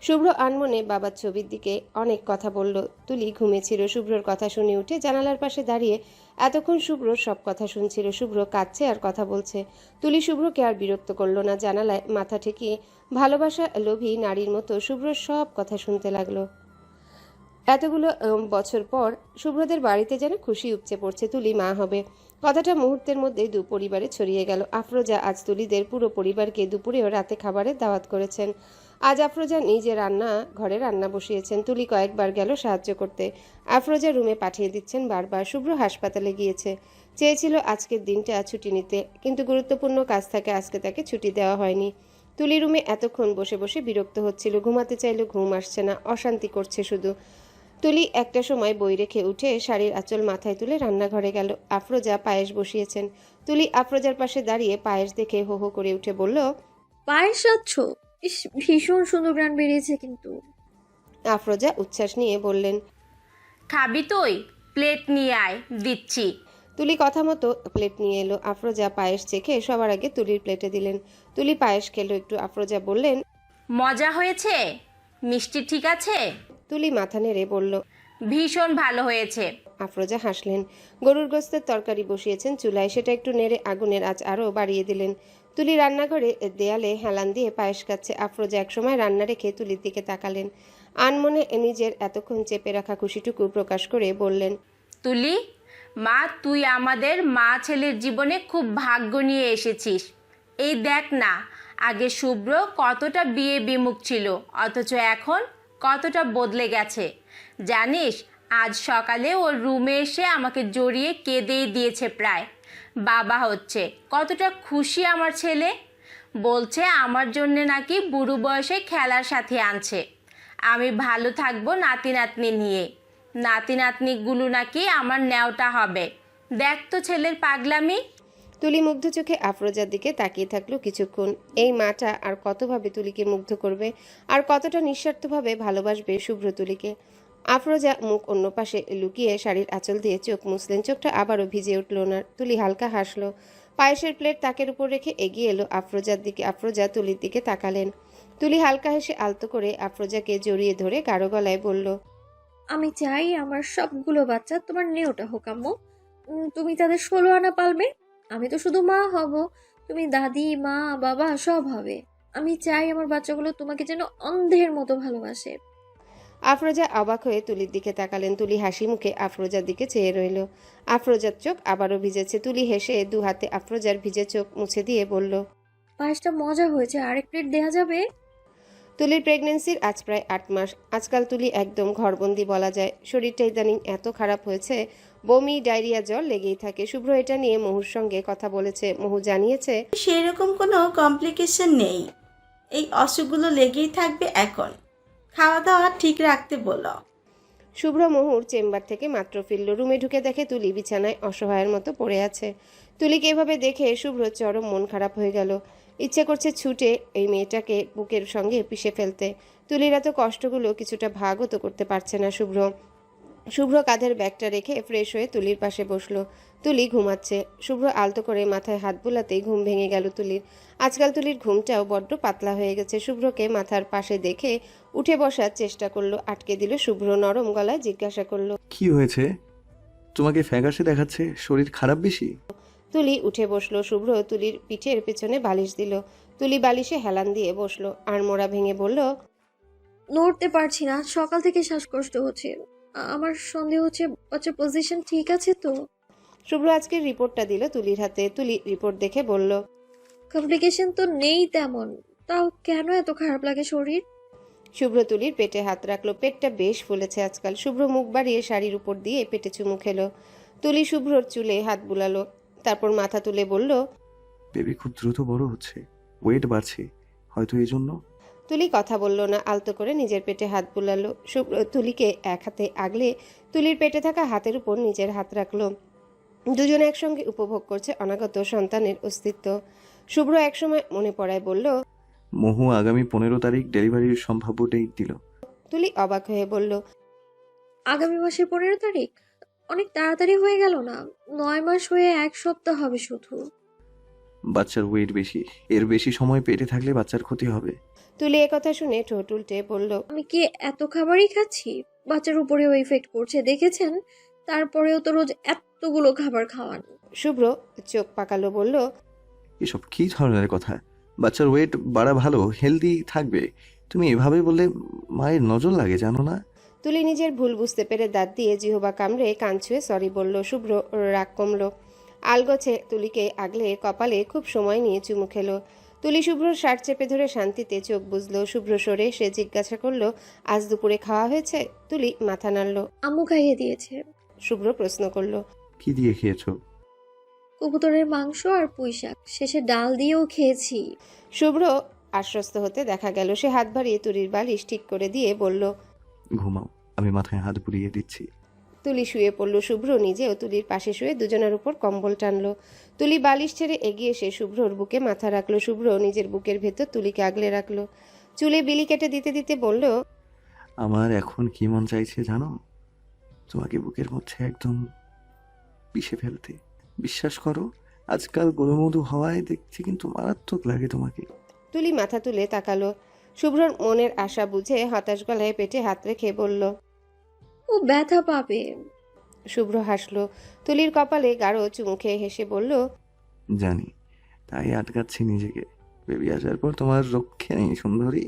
শুভ্র আনমনে বাবার ছবির দিকে অনেক কথা বলল। তুলি ঘুমেছিল। শুভ্রর কথা শুনে উঠে জানালার পাশে দাঁড়িয়ে এতক্ষণ শুভ্রর সব কথা শুনছিল। শুভ্র কাঁদছে আর কথা বলছে। তুলি শুভ্রকে আর বিরক্ত করলো না। জানালায় মাথা ঠেকিয়ে ভালোবাসা লোভী নারীর মতো শুভ্রর সব কথা শুনতে লাগলো। এতগুলো বছর পর শুভ্রদের বাড়িতে যেন খুশি উপচে পড়ছে। তুলি মা হবে কথাটা মুহূর্তের মধ্যে দু পরিবারে ছড়িয়ে গেল। আফরোজা আজ তুলিদের পুরো পরিবারকে দুপুরে ও রাতে খাবারের দাওয়াত করেছেন। আজ আফরোজা নিজে ঘরে রান্না বসিয়েছেন। তুলি কয়েকবার গেল সাহায্য করতে। আফরোজা রুমে পাঠিয়ে দিচ্ছেন বারবার। শুভ্র হাসপাতালে গিয়েছে। চেয়েছিল আজকের দিনটা ছুটি নিতে, কিন্তু গুরুত্বপূর্ণ কাজ থাকে আজকে তাকে ছুটি দেওয়া হয়নি। তুলি রুমে এতক্ষণ বসে বসে বিরক্ত হচ্ছিল, ঘুমাতে চাইলে ঘুম আসছে না, অশান্তি করছে শুধু। তুলি একটা সময় বই রেখে উঠে শাড়ির আঁচল মাথায় তুলে রান্নাঘরে গেল। আফরোজা পায়েস বসিয়েছেন। তুলি আফরোজার পাশে দাঁড়িয়ে পায়েস দেখে হো হো করে উঠে বলল, পায়েস রাচ্ছ? ইস, ভীষণ সুন্দর গান বেরিয়েছে কিন্তু। আফরোজা উচ্ছ্বাস নিয়ে বললেন। খাবি তুই? প্লেট নিয়ে আয়, দিচ্ছি। তুলি কথা মতো প্লেট নিয়ে এলো। আফরোজা পায়েস চেখে সবার আগে তুলির প্লেটে দিলেন। তুলি পায়েস খেলো একটু। আফরোজা বললেন, মজা হয়েছে? মিষ্টি ঠিক আছে? তুলি মাথা নেড়ে বলল। ভীষণ ভালো হয়েছে। আফরোজা হাসলেন। গরুর গোস্তের তরকারি বসিয়েছেন চুলায়, সেটা একটু নেড়ে আগুনের আঁচ আরও বাড়িয়ে দিলেন। তুলি রান্নাঘরে দেয়ালে হেলান দিয়ে পায়েস খাচ্ছে। আফরোজা একসময় রান্না রেখে তুলির দিকে তাকালেন। আনমনে নিজের এতক্ষণ চেপে রাখা খুশিটুকু প্রকাশ করে বললেন, তুলি, মা, তুই আমাদের মা ছেলের জীবনে খুব ভাগ্য নিয়ে এসেছিস। এই দেখ না, আগে শুভ্র কতটা বিয়ে বিমুখ ছিল, অথচ এখন কতটা বদলে গেছে। জানিস, আজ সকালে ওর রুমে এসে আমাকে জড়িয়ে কেঁদেই দিয়েছে প্রায়। বাবা হচ্ছে, কতটা খুশি আমার ছেলে। বলছে আমার জন্যে নাকি বুড়ো বয়সে খেলার সাথে আনছে। আমি ভালো থাকবো নাতি নাতনি নিয়ে। নাতি নাতনিগুলো নাকি আমার ন্যাওটা হবে। দেখ তো ছেলের পাগলামি। তুলি মুগ্ধ চোখে আফরোজার দিকে তাকিয়ে থাকলো কিছুক্ষণ। এই মাটা আর কতভাবে তুলিকে মুগ্ধ করবে, আর কতটা নিঃস্বার্থভাবে ভালোবাসবে শুভ্র তুলিকে। আফরোজা মুখ অন্য পাশে লুকিয়ে শাড়ির আঁচল দিয়ে চোখ মুছলেন। চোখটা আবারও ভিজে উঠল ওনার। তুলি হালকা হাসলো। পায়েসের প্লেট তাকের উপর রেখে এগিয়ে এলো আফরোজার দিকে। আফরোজা তুলির দিকে তাকালেন। তুলি হালকা হেসে আলতো করে আফরোজাকে জড়িয়ে ধরে গাঢ় গলায় বলল, আমি চাই আমার সবগুলো বাচ্চা তোমার নেওটা হোক আম্মু। তুমি তাদের 16 আনা পালবে, আমি তো শুধু মা হব, তুমি দাদি, মা, বাবা সব হবে। আমি চাই আমার বাচ্চাগুলো তোমাকে যেন অন্ধের মতো ভালোবাসে। আফরোজা অবাক হয়ে তুলির দিকে তাকালেন। তুলি হাসি মুখে আফরোজার দিকে চেয়ে রইল। আফরোজার চোখ আবারও ভিজেছে। তুলি হেসে দু হাতে আফরোজার ভিজে চোখ মুছে দিয়ে বলল, পায়েসটা মজা হয়েছে, আরেক প্লেট দেয়া যাবে? তুলির প্রেগনেন্সির আজ প্রায় 8 মাস। আজকাল তুলি একদম ঘরবন্দি বলা যায়। শরীরটা ইদানিং এত খারাপ হয়েছে, বমি, ডায়রিয়া, জ্বর লেগেই থাকে। শুভ্র এটা নিয়ে মহুর সঙ্গে কথা বলেছে। মহু জানিয়েছে, সেরকম কোনো কমপ্লিকেশন নেই, এই অসুখগুলো লেগেই থাকবে। এখন খাওয়া দাওয়া ঠিক রাখতে বলো। শুভ্র মহুর চেম্বার থেকে মাত্র ফিরল। রুমে ঢুকে দেখে তুলি বিছানায় অসহায়ের মতো পড়ে আছে। তুলিকে এভাবে দেখে শুভ্র চরম মন খারাপ হয়ে গেল। ইচ্ছে করছে ছুটে এই মেয়েটাকে বুকের সঙ্গে পিষে ফেলতে। তুলির এত কষ্টগুলো কিছুটা ভাগও তো করতে পারছে না শুভ্র কাঁধের ব্যাগটা রেখে ফ্রেশ হয়ে তুলির পাশে বসলো। তুলি ঘুমাচ্ছে। শুভ্র আলতো করে মাথায় হাত বুলাতেই ঘুম ভেঙে গেল তুলির। আজকাল তুলির ঘুমটাও বড্ড পাতলা হয়ে গেছে। শুভ্রকে মাথার পাশে দেখে উঠে বসার চেষ্টা করলো, আটকে দিল। শুভ্র নরম গলায় জিজ্ঞাসা করলো, কি হয়েছে? তোমাকে ফ্যাকাশে দেখাচ্ছে, শরীর খারাপ বেশি? তুলি উঠে বসলো। শুভ্র তুলির পিঠের পেছনে বালিশ দিল। তুলি বালিশে হেলান দিয়ে বসলো। আড়মোড়া ভেঙে বলল, নড়তে পারছি না, সকাল থেকে শ্বাসকষ্ট হচ্ছে। আমার সন্দেহ হচ্ছে বাচ্চার পজিশন ঠিক আছে তো। শুভ্র আজকের রিপোর্টটা দিল তুলির হাতে। তুলি রিপোর্ট দেখে বলল, কমপ্লিকেশন তো নেই তেমন, তাও কেন এত খারাপ লাগে শরীর? শুভ্র তুলির পেটে হাত রাখলো। পেটটা বেশ ফুলেছে আজকাল। শুভ্র মুখ বাড়িয়ে শাড়ির উপর দিয়ে পেটে চুমু খেলো। তুলি শুভ্রর চুলে হাত বুলালো, তারপর মাথা তুলে বলল, বেবি খুব দ্রুত বড় হচ্ছে, ওয়েট বাড়ছে, হয়তো এই জন্য। তুলি কথা বলল না, আলতো করে নিজের পেটে হাত বুলালো। শুভ্র তুলিকে এক হাতে আগলে তুলির পেটে থাকা হাতের উপর নিজের হাত রাখলো। দুজনে একসঙ্গে উপভোগ করছে অনাগত সন্তানের অস্তিত্ব। শুভ্র একসময় মনে পড়ায় বলল, মহু আগামী 15 তারিখ ডেলিভারির সম্ভাব্য ডেট দিল। তুলি অবাক হয়ে বলল, আগামী মাসের 15 তারিখ? অনেক তাড়াতাড়ি হয়ে গেল না? 9 মাস হয়ে 1 সপ্তাহ হবে শুধু। বাচ্চার ওয়েট বেশি, এর বেশি সময় পেটে থাকলে বাচ্চার ক্ষতি হবে। তুলি একথা শুনে ঠোঁট উল্টে বলল, আমি কি এত খাবারই খাচ্ছি? বাচ্চার উপরেও ইফেক্ট করছে দেখেছেন? তারপরেও তো রোজ এতগুলো খাবার খাওয়ান। শুভ্র চোখ পাকালো, বলল, এসব কি ধরনের কথা? বাচ্চার ওয়েট বাড়া ভালো, হেলদি থাকবে। তুমি এভাবে বললে মায়ের নজর লাগে, জানো না? তুলি নিজের ভুল বুঝতে পেরে দাঁত দিয়ে জিহবা কামড়ে কান ছুঁয়ে সরি বলল। শুভ্র রাগ কমলো। আলগোছে তুলিকে আগলে কপালে খুব সময় নিয়ে চুমু খেলো। তুলি শুভ্রর শার্ট চেপে ধরে শান্তিতে চোখ বুঝলো। শুভ্র সরে এসে জিজ্ঞাসা করলো, আজ দুপুরে খাওয়া হয়েছে? তুলি মাথা নাড়ল। আম্মু খাইয়ে দিয়েছে। শুভ্র প্রশ্ন করলো, কি দিয়ে খেয়েছো? কবুতরের মাংস আর পুঁই শাক, শেষে ডাল দিয়েও খেয়েছি। শুভ্র আশ্বস্ত হতে দেখা গেল। সে হাত বাড়িয়ে তুলির বালিশ ঠিক করে দিয়ে বলল, ঘুমাও, আমি মাথায় হাত বুলিয়ে দিচ্ছি। তুলি শুয়ে পড়ল। শুভ্র নিজেও তুলির পাশে শুয়ে দুজনের উপর কম্বল টানলো। তুলি বালিশ ছেড়ে এগিয়ে এসে শুভ্রর বুকে মাথা রাখলো। শুভ্র নিজের বুকের ভেতর তুলিকে আগলে রাখলো। চুলে বিলি কেটে দিতে দিতে বলল, আমার এখন কি মন চাইছে জানো? তোমাকে বুকের মধ্যে একদম পিষে ফেলতে। বিশ্বাস করো, আজকাল গরুমধু হওয়ায় দেখছি কিন্তু মারাত্মক লাগে তোমাকে। তুলি মাথা তুলে তাকালো। শুভ্রর মনের আশা বুঝে হতাশ গলায় পেটে হাত রেখে বলল। ও ব্যথা পাবে। শুভ্র হাসলো। তুলির কপালে গাঢ় চুমু খেয়ে হেসে বলল, জানি, তাই আটকাচ্ছি নিজেকে। বেবি আসার পর তোমার রক্ষে নেই সুন্দরী,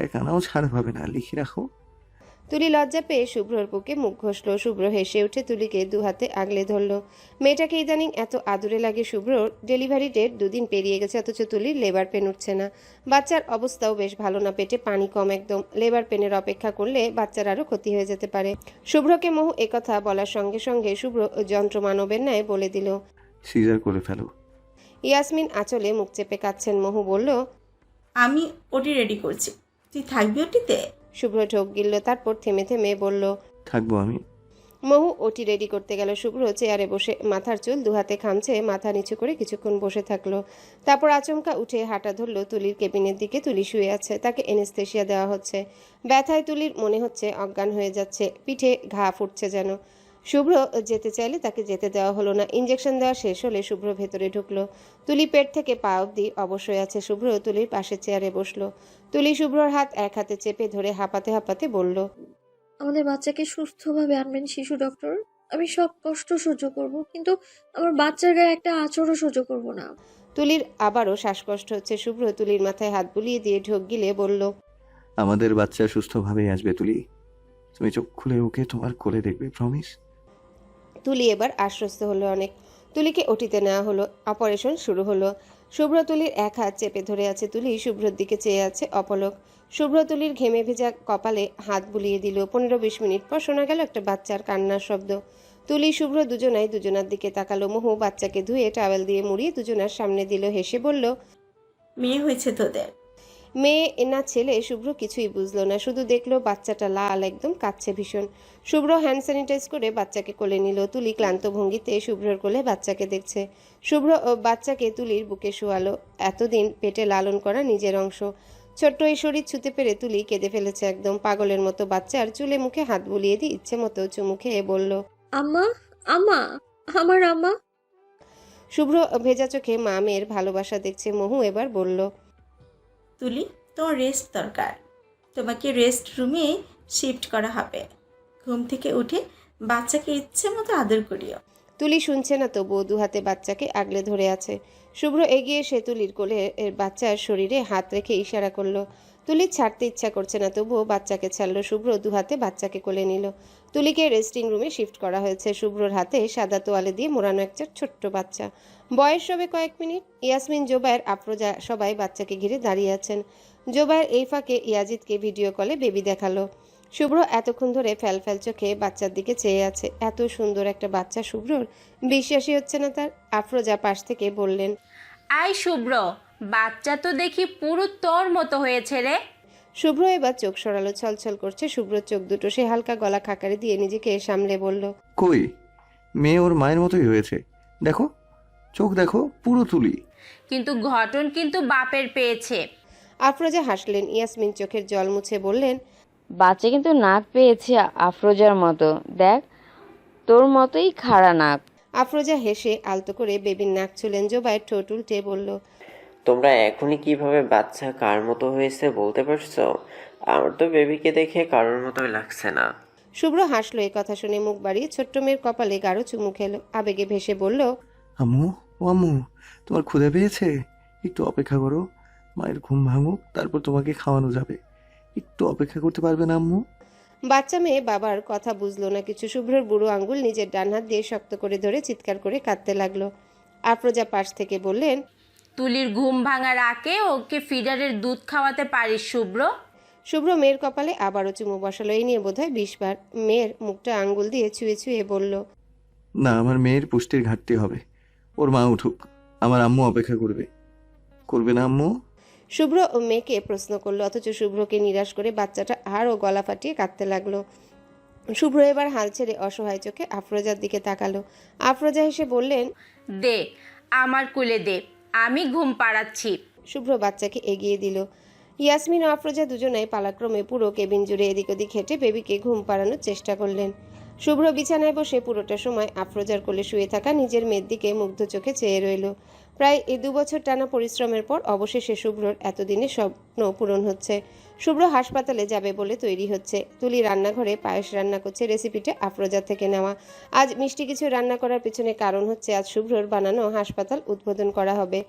এক আনাও ছাড় পাবে না, লিখে রাখো। তুলি লজ্জা পেয়ে শুভ্রর বুকে মুখ ঘষল। শুভ্র হেসে উঠে তুলিকে দু হাতে আগলে ধরল। মেয়েটাকে ইদানিং এত আদুরে লাগে শুভ্রর। ডেলিভারি ডেট 2 দিন পেরিয়ে গেছে, অথচ তুলির লেবার পেন উঠছে না। বাচ্চার অবস্থাও বেশ ভালো না, পেটে পানি কম একদম। লেবার পেনের অপেক্ষা করলে বাচ্চার আরও ক্ষতি হয়ে যেতে পারে। শুভ্রকে মহু একথা বলার সঙ্গে সঙ্গে শুভ্র যন্ত্রমানবের ন্যায় বলে দিল। সিজার করে ফেলো। ইয়াসমিন আঁচলে মুখ চেপে কাচ্ছেন। মহু বলল, আমি ওটি রেডি করছি, তুই থাকবি ওটিতে? শুভ্র ঢোক গিলল, তারপর থেমে থেমে বলল, থাকবো আমি। মহু ওটি রেডি করতে গেল। শুভ্র চেয়ারে বসে মাথার চুল 2 হাতে খামচে মাথা নিচু করে কিছুক্ষণ বসে থাকলো। তারপর আচমকা উঠে হাঁটা ধরলো তুলির কেবিনের দিকে। তুলি শুয়ে আছে, তাকে এনেস্থেশিয়া দেওয়া হচ্ছে। ব্যথায় তুলির মনে হচ্ছে অজ্ঞান হয়ে যাচ্ছে, পিঠে ঘা ফুটছে যেন। শুভ্র যেতে চাইলে তাকে যেতে দেওয়া হলো না। ইঞ্জেকশন দেওয়া শেষ হলে শুভ্র ভেতরে ঢুকলো। তুলি পেট থেকে পা অবধি অবশ্যই আছে। শুভ্র তুলির পাশে চেয়ারে বসলো। তুলি শুভ্রর হাত এক হাতে চেপে ধরে হাঁপাতে হাঁপাতে বলল, আমাদের বাচ্চাকে সুস্থভাবে আনবেন শিশু ডক্টর। আমি সব কষ্ট সহ্য করব, কিন্তু আমার বাচ্চার গায়ে একটা আঁচড়ও সহ্য করব না। তুলির আবারও শ্বাসকষ্ট হচ্ছে। শুভ্র তুলির মাথায় হাত বুলিয়ে দিয়ে ঢোক গিলে বলল, আমাদের বাচ্চা সুস্থভাবেই আসবে তুলি। তুমি চোখ খুলে ওকে তোমার কোলে দেখবে, প্রমিস। তুলি এবার আশ্বস্ত হলো অনেক। তুলিকে ওটিতে নেওয়া হলো। অপারেশন শুরু হলো। শুভ্র তুলির এক হাত চেপে ধরে আছে। তুলি শুভ্রর দিকে চেয়ে আছে অপলক। শুভ্র তুলির ঘেমে ভেজা কপালে হাত বুলিয়ে দিল। 15-20 মিনিট পর শোনা গেল একটা বাচ্চার কান্নার শব্দ। তুলি শুভ্র দুজনাই দুজনার দিকে তাকালো। মহু বাচ্চাকে ধুয়ে টাওয়েল দিয়ে মুড়িয়ে দুজনার সামনে দিল। হেসে বলল, মেয়ে হয়েছে তোদের? মেয়ে না ছেলে শুভ্র কিছুই বুঝলো না, শুধু দেখলো বাচ্চাটা লাল, একদম কাঁদছে ভীষণ। শুভ্র হ্যান্ড স্যানিটাইজ করে বাচ্চাকে কোলে নিল। তুলি ক্লান্ত ভঙ্গিতে শুভ্রর কোলে বাচ্চাকে দেখছে। শুভ্র বাচ্চাকে তুলির বুকে শোয়ালো। এতদিন পেটে লালন করা নিজের অংশ। ছোট্ট এই শরীর ছুতে পেরে তুলি কেঁদে ফেলেছে একদম পাগলের মতো। বাচ্চার চুলে মুখে হাত বুলিয়ে দিয়ে ইচ্ছে মতো চুমু খেয়ে বলল, আম্মা, আম্মা, আমার আম্মা। শুভ্র ভেজা চোখে মা মেয়ের ভালোবাসা দেখছে। মহু এবার বলল, তুলি, তোমার রেস্ট দরকার। তোমাকে রেস্ট রুমে শিফট করা হবে। ঘুম থেকে উঠে বাচ্চাকে ইচ্ছে মতো আদর করিও। তুলি শুনছে না, তবুও 2 হাতে বাচ্চাকে আগলে ধরে আছে। শুভ্র এগিয়ে এসে তুলির কোলে বাচ্চার শরীরে হাত রেখে ইশারা করলো। তুলির ছাড়তে ইচ্ছা করছে না, তবুও বাচ্চাকে ছাড়লো। শুভ্র 2 হাতে বাচ্চাকে কোলে নিল। তুলিকে রেস্টিং রুমে শিফট করা হয়েছে। শুভ্রর হাতে সাদা তোয়ালে দিয়ে মোড়ানো একটা ছোট্ট বাচ্চা, বয়স সবে কয়েক মিনিট। ইয়াসমিন, জোবায়ের, আফরোজা সবাই বাচ্চাকে ঘিরে দাঁড়িয়ে আছেন। জোবায়ের এই ফাঁকে ইয়াজিদকে ভিডিও কলে বেবি দেখালো। শুভ্র এতক্ষণ ধরে ফ্যালফ্যাল চোখে বাচ্চার দিকে চেয়ে আছে। এত সুন্দর একটা বাচ্চা শুভ্রর বিশ্বাসই হচ্ছে না তার। আফরোজা পাশ থেকে বললেন, আই শুভ্র, বাচ্চা তো দেখি পুরো তোর মতো হয়েছে রে। শুভ্র এবার চোখ সরালো, ছলছল করছে শুভ্রর চোখ দুটো। সে হালকা গলা খাকারি দিয়ে নিজেকে সামলে বলল, কই, মেয়ে ওর মায়ের মতোই হয়েছে। দেখো, চোখ দেখো, পুরো তুলি। কিন্তু ঘটন কিন্তু বাপের পেয়েছে। আফরোজা হাসলেন। ইয়াসমিন চোখের জল মুছে বললেন, বাচ্চা কিন্তু নাক পেয়েছে আফরোজার মতো, দেখ তোর মতোই খাড়া নাক। আফরোজা হেসে আলতো করে বেবির নাক ছুলেন। জোবায়ের ঠোঁট উল্টে বলল, তোমরা এখনই কিভাবে বাচ্চা কার মতো হয়েছে বলতে পারছো? আমার তো বেবিকে দেখে কারোর মতোই লাগছে না। শুভ্র হাসলো। এই কথা শুনে মুখ বাড়িয়ে ছোট্ট মেয়ের কপালে গাঢ় চুমু খেলো। আবেগে ভেসে বলল, আম্মু, ও আম্মু, তোমার ক্ষুধা পেয়েছে? একটু অপেক্ষা করো, মায়ের ঘুম ভাঙুক, তারপর তোমাকে খাওয়ানো যাবে। একটু অপেক্ষা করতে পারবে না আম্মু? বাচ্চা মেয়ে বাবার কথা বুঝলো না কিছু। শুভ্রর বুড়ো আঙ্গুল নিজের ডান হাত দিয়ে শক্ত করে ধরে চিৎকার করে কাঁদতে লাগলো। আফরোজা পাশ থেকে বললেন, তুলির ঘুম ভাঙার আগে ওকে ফিডারের দুধ খাওয়াতে পারিস শুভ্র। শুভ্র মেয়ের কপালে আবারও চুমু বসালো। এই নিয়ে বোধহয় 20 বার। মেয়ের মুখটা আঙ্গুল দিয়ে ছুঁয়ে ছুঁয়ে বলল, না, আমার মেয়ের পুষ্টির ঘাটতি হবে। ওর মা উঠুক, আমার আম্মু অপেক্ষা করবে। করবে না আম্মু? শুভ্র ও মেয়েকে প্রশ্ন করলো, অথচ শুভ্রকে নিরাশ করে বাচ্চাটা আরও গলা ফাটিয়ে কাঁদতে লাগলো। শুভ্র এবার হাল ছেড়ে অসহায় চোখে আফরোজার দিকে তাকালো। আফরোজা হেসে বললেন, দে, আমার কুলে দে, আমি ঘুম পাড়াচ্ছি। শুভ্র বাচ্চাকে এগিয়ে দিল। ইয়াসমিন ও আফরোজা দুজনাই পালাক্রমে পুরো কেবিন জুড়ে এদিক ওদিক হেঁটে বেবিকে ঘুম পাড়ানোর চেষ্টা করলেন। শুভ্র বিছানায় বসে পুরোটা সময় আফরোজার কোলে শুয়ে থাকা নিজের মেয়ের দিকে মুগ্ধ চোখে চেয়ে রইল। প্রায় 2 বছর টানা পরিশ্রমের পর অবশেষে শুভ্রর এতদিনের স্বপ্ন পূরণ হচ্ছে। শুভ্র হাসপাতালে যাবে বলে তৈরি হচ্ছে। তুলি রান্নাঘরে পায়েস রান্না করছে, রেসিপিটা আফরোজার থেকে নেওয়া। আজ মিষ্টি কিছু রান্না করার পিছনে কারণ হচ্ছে আজ শুভ্রর বানানো হাসপাতাল উদ্বোধন করা হবে।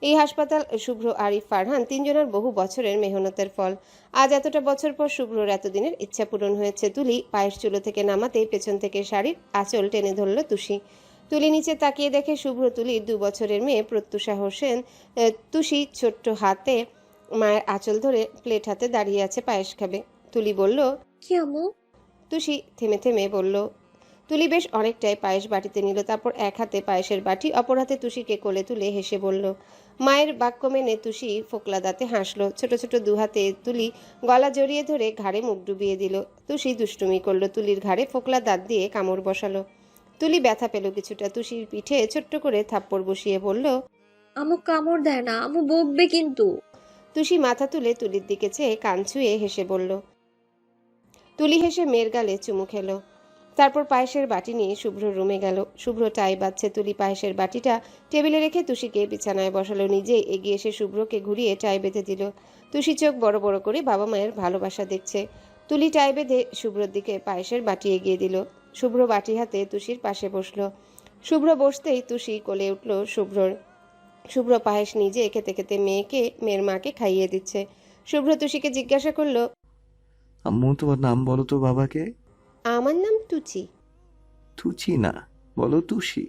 এই হাসপাতাল শুভ্র, আরিফ, ফারহান তিনজনের বহু বছরের মেহনতের ফল। আজ এতটা বছর পর শুভ্রর এতদিনের ইচ্ছা পূরণ হয়েছে। তুলি পায়েস চুলো থেকে নামাতেই পেছন থেকে শাড়ির আঁচল টেনে ধরল তুষি। তুলি নিচে তাকিয়ে দেখে শুভ্র তুলির 2 বছরের মেয়ে প্রত্যুষা হোসেন। তুষি ছোট্ট হাতে মায়ের আঁচল ধরে প্লেট হাতে দাঁড়িয়ে আছে, পায়েস খাবে। তুলি বলল, কি আম্মু? তুষি থেমে থেমে বলল। তুলি বেশ অনেকটাই পায়েস বাটিতে নিল, তারপর এক হাতে পায়েসের বাটি, অপর হাতে তুষিকে কোলে তুলে হেসে বলল। মায়ের বাক্য মেনে তুষি ফোকলা দাঁতে হাসলো। ছোট ছোট 2 হাতে তুলি গলা জড়িয়ে ধরে ঘাড়ে মুখ ডুবিয়ে দিল। তুষি দুষ্টুমি করলো, তুলির ঘাড়ে ফোকলা দাঁত দিয়ে কামড় বসালো। তুলি ব্যথা পেল কিছুটা, তুষির পিঠে ছোট্ট করে থাপ্পড় বসিয়ে বলল। আম্মু কামড় দেয় না, আম্মু বকবে কিন্তু। তুষি মাথা তুলে তুলির দিকে চেয়ে কান ছুঁয়ে হেসে বলল। তুলি হেসে মেয়ের গালে চুমু খেলো। তারপর পায়েসের বাটি নিয়ে শুভ্র রুমে গেল। শুভ্র টাই বাঁধছে। তুলি পায়েসের বাটিটা টেবিলে রেখে তুষিকে বিছানায় বসালো। নিজে এগিয়ে এসে শুভ্রকে ঘুরিয়ে টাই বেঁধে দিল। তুষি চোখ বড় বড় করে বাবা মায়ের ভালোবাসা দেখছে। তুলি টাই বেঁধে শুভ্রর দিকে পায়েসের বাটি এগিয়ে দিল। শুভ্র বাটি হাতে তুষির পাশে বসলো। শুভ্র বসতেই তুষি কোলে উঠল শুভ্রর। শুভ্র পায়েস নিজে খেতে খেতে মেয়ের মাকে খাইয়ে দিচ্ছে। শুভ্র তুষিকে জিজ্ঞাসা করলো, আম্মু তোমার নাম বলো তো বাবাকে। আমার নাম তুচি। তুচি না, বলো তুষি।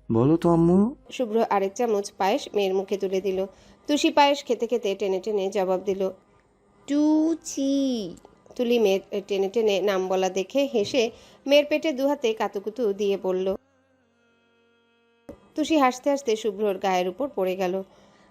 বলো তো আম্মু। শুভ্র আরেক চামচ পায়েস মেয়ের মুখে তুলে দিল। তুষি পায়েস খেতে খেতে টেনে টেনে জবাব দিল, টুচি। তুলি মেয়ের টেনে টেনে নাম বলা দেখে হেসে মেয়ের পেটে 2 হাতে কাতুকুতু দিয়ে বলল। তুষি হাসতে হাসতে শুভ্রর গায়ের উপর পড়ে গেল।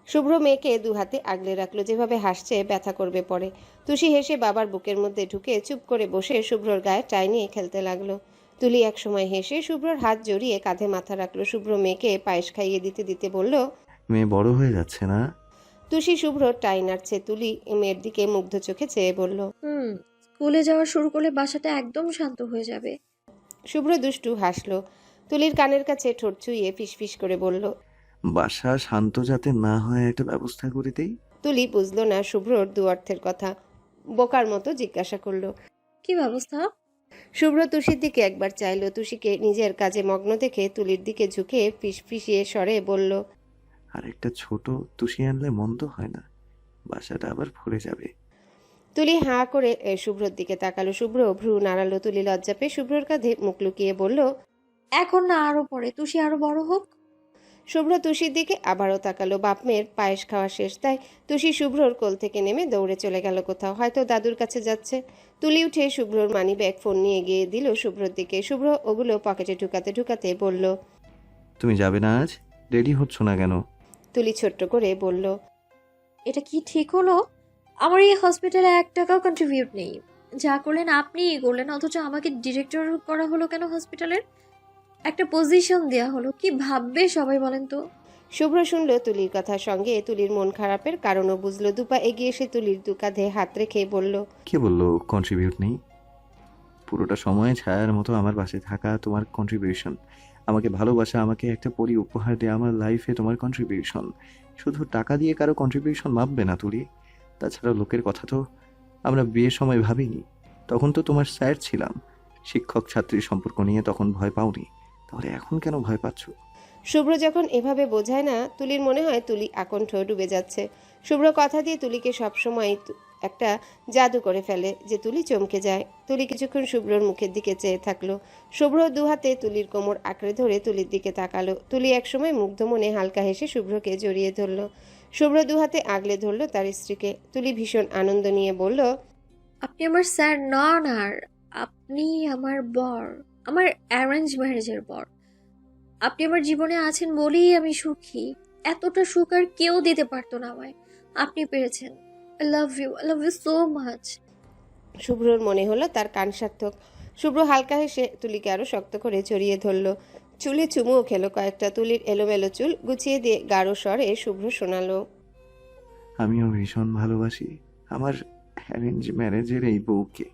শুভ্র মেয়েকে 2 হাতে আগলে রাখলো, যেভাবে হাসছে ব্যথা করবে পরে। তুষি হেসে বাবার বুকের মধ্যে ঢুকে চুপ করে বসে শুভ্রর গায়ে টাই নিয়ে খেলতে লাগলো। তুলি একসময় হেসে শুভ্রর হাত জড়িয়ে কাঁধে মাথা রাখলো। শুভ্র মেয়েকে পায়েস খাইয়ে দিতে দিতে বলল, মেয়ে বড় হয়ে যাচ্ছে না? তুষি শুভ্রর টাই নাড়ছে। তুলি মেয়ের দিকে মুগ্ধ চোখে চেয়ে বলল। স্কুলে যাওয়া শুরু করলে বাসাটা একদম শান্ত হয়ে যাবে। শুভ্র দুষ্টু হাসলো। তুলির কানের কাছে ঠোঁট ছুঁয়ে ফিসফিস করে বলল। বাসা শান্ত যাতে না হয় একটা ব্যবস্থা করে দেই। তুলি বুঝলো না শুভ্রর 2 অর্থের কথা। বোকার মতো জিজ্ঞাসা করলো, কি ব্যবস্থা? শুভ্র তুষির দিকে একবার চাইলো। তুষিকে নিজের কাজে মগ্ন দেখে তুলির দিকে ঝুঁকে ফিসফিসিয়ে স্বরে বলল, আর একটা ছোট তুষি আনলে মন্দ হয় না, বাসাটা আবার ভরে যাবে। তুলি হাঁ করে শুভ্রর দিকে তাকালো। শুভ্র ভ্রু নাড়ালো। তুলি লজ্জা পেয়ে শুভ্রর কাঁধে মুখ লুকিয়ে বলল, এখন না, আরো পরে, তুষি আরো বড় হোক। শুভ্র তুষির দিকে আবারও তাকালো। বাপ মেয়ের পায়েস খাওয়া শেষ, তাই তুষি শুভ্রর কোল থেকে নেমে দৌড়ে চলে গেল কোথাও, হয়তো দাদুর কাছে যাচ্ছে। তুলি উঠে শুভ্রর মানি ব্যাগ ফোন নিয়ে গিয়ে দিল শুভ্রর দিকে। শুভ্র ওগুলো পকেটে ঢুকাতে ঢুকাতে বলল, তুমি যাবে না আজ? রেডি হচ্ছ না কেন? তুলি ছোট্ট করে বলল, এটা কি ঠিক হলো? আমার এই হসপিটালে 1 টাকাও কন্ট্রিবিউট নেই। যা করলেন আপনিই করলেন, অথচ আমাকে ডিরেক্টর করা হলো কেন? হসপিটালের একটা পজিশন দেয়া হলো, কি ভাববে সবাই বলেন তো? শুভ্র শুনল তুলির কথার সঙ্গে তুলির মন খারাপের কারণও বুঝলো। 2 পা এগিয়ে এসে তুলির 2 কাঁধে হাত রেখে বলল, কে বললো কন্ট্রিবিউট নেই? পুরোটা সময় ছায়ার মতো আমার পাশে থাকা তোমার কন্ট্রিবিউশন, আমাকে ভালোবাসা, আমাকে একটা পরি উপহার দেওয়া আমার লাইফে তোমার কন্ট্রিবিউশন। শুধু টাকা দিয়ে কারো কন্ট্রিবিউশন মাপবে না তুলি। তাছাড়া লোকের কথা তো আমরা বিয়ের সময় ভাবিনি। তখন তো তোমার স্যার ছিলাম। শিক্ষক ছাত্রীর সম্পর্ক নিয়ে তখন ভয় পাওনি, তাহলে এখন কেন ভয় পাচ্ছ? শুভ্র যখন এভাবে বোঝায় না, তুলির মনে হয় তুলি আকণ্ঠ ডুবে যাচ্ছে। শুভ্র কথা দিয়ে তুলিকে সবসময় একটা জাদু করে ফেলে যে তুলি চমকে যায়। তুলি কিছুক্ষণ শুভ্রর মুখের দিকে চেয়ে থাকলো। শুভ্র 2 হাতে তুলির কোমর আঁকড়ে ধরে তুলির দিকে তাকালো। তুলি একসময় মুগ্ধ মনে হালকা হেসে শুভ্রকে জড়িয়ে ধরলো। শুভ্র 2 হাতে আগলে ধরলো তার স্ত্রীকে। তুলি ভীষণ আনন্দ নিয়ে বলল, আপনি আমার স্যার নন, আর আপনি আমার বর, আমার অ্যারেঞ্জ ম্যারেজের বর। আপনি আমার জীবনে আছেন বলেই আমি সুখী। এতটা সুখ আর কেউ দিতে পারতো না আমায়। আপনি পেরেছেন। I love you so much. শুভ্রর মনে হলো তার কান সার্থক। শুভ্র হালকা হেসে তুলিকে আরো শক্ত করে জড়িয়ে ধরল, চুলে চুমুও খেলো কয়েকটা। তুলির এলোমেলো চুল গুছিয়ে দিয়ে গাঢ় স্বরে শুভ্র শোনালো, আমিও ভীষণ ভালোবাসি আমার অ্যারেঞ্জ ম্যারেজের এই বউকে।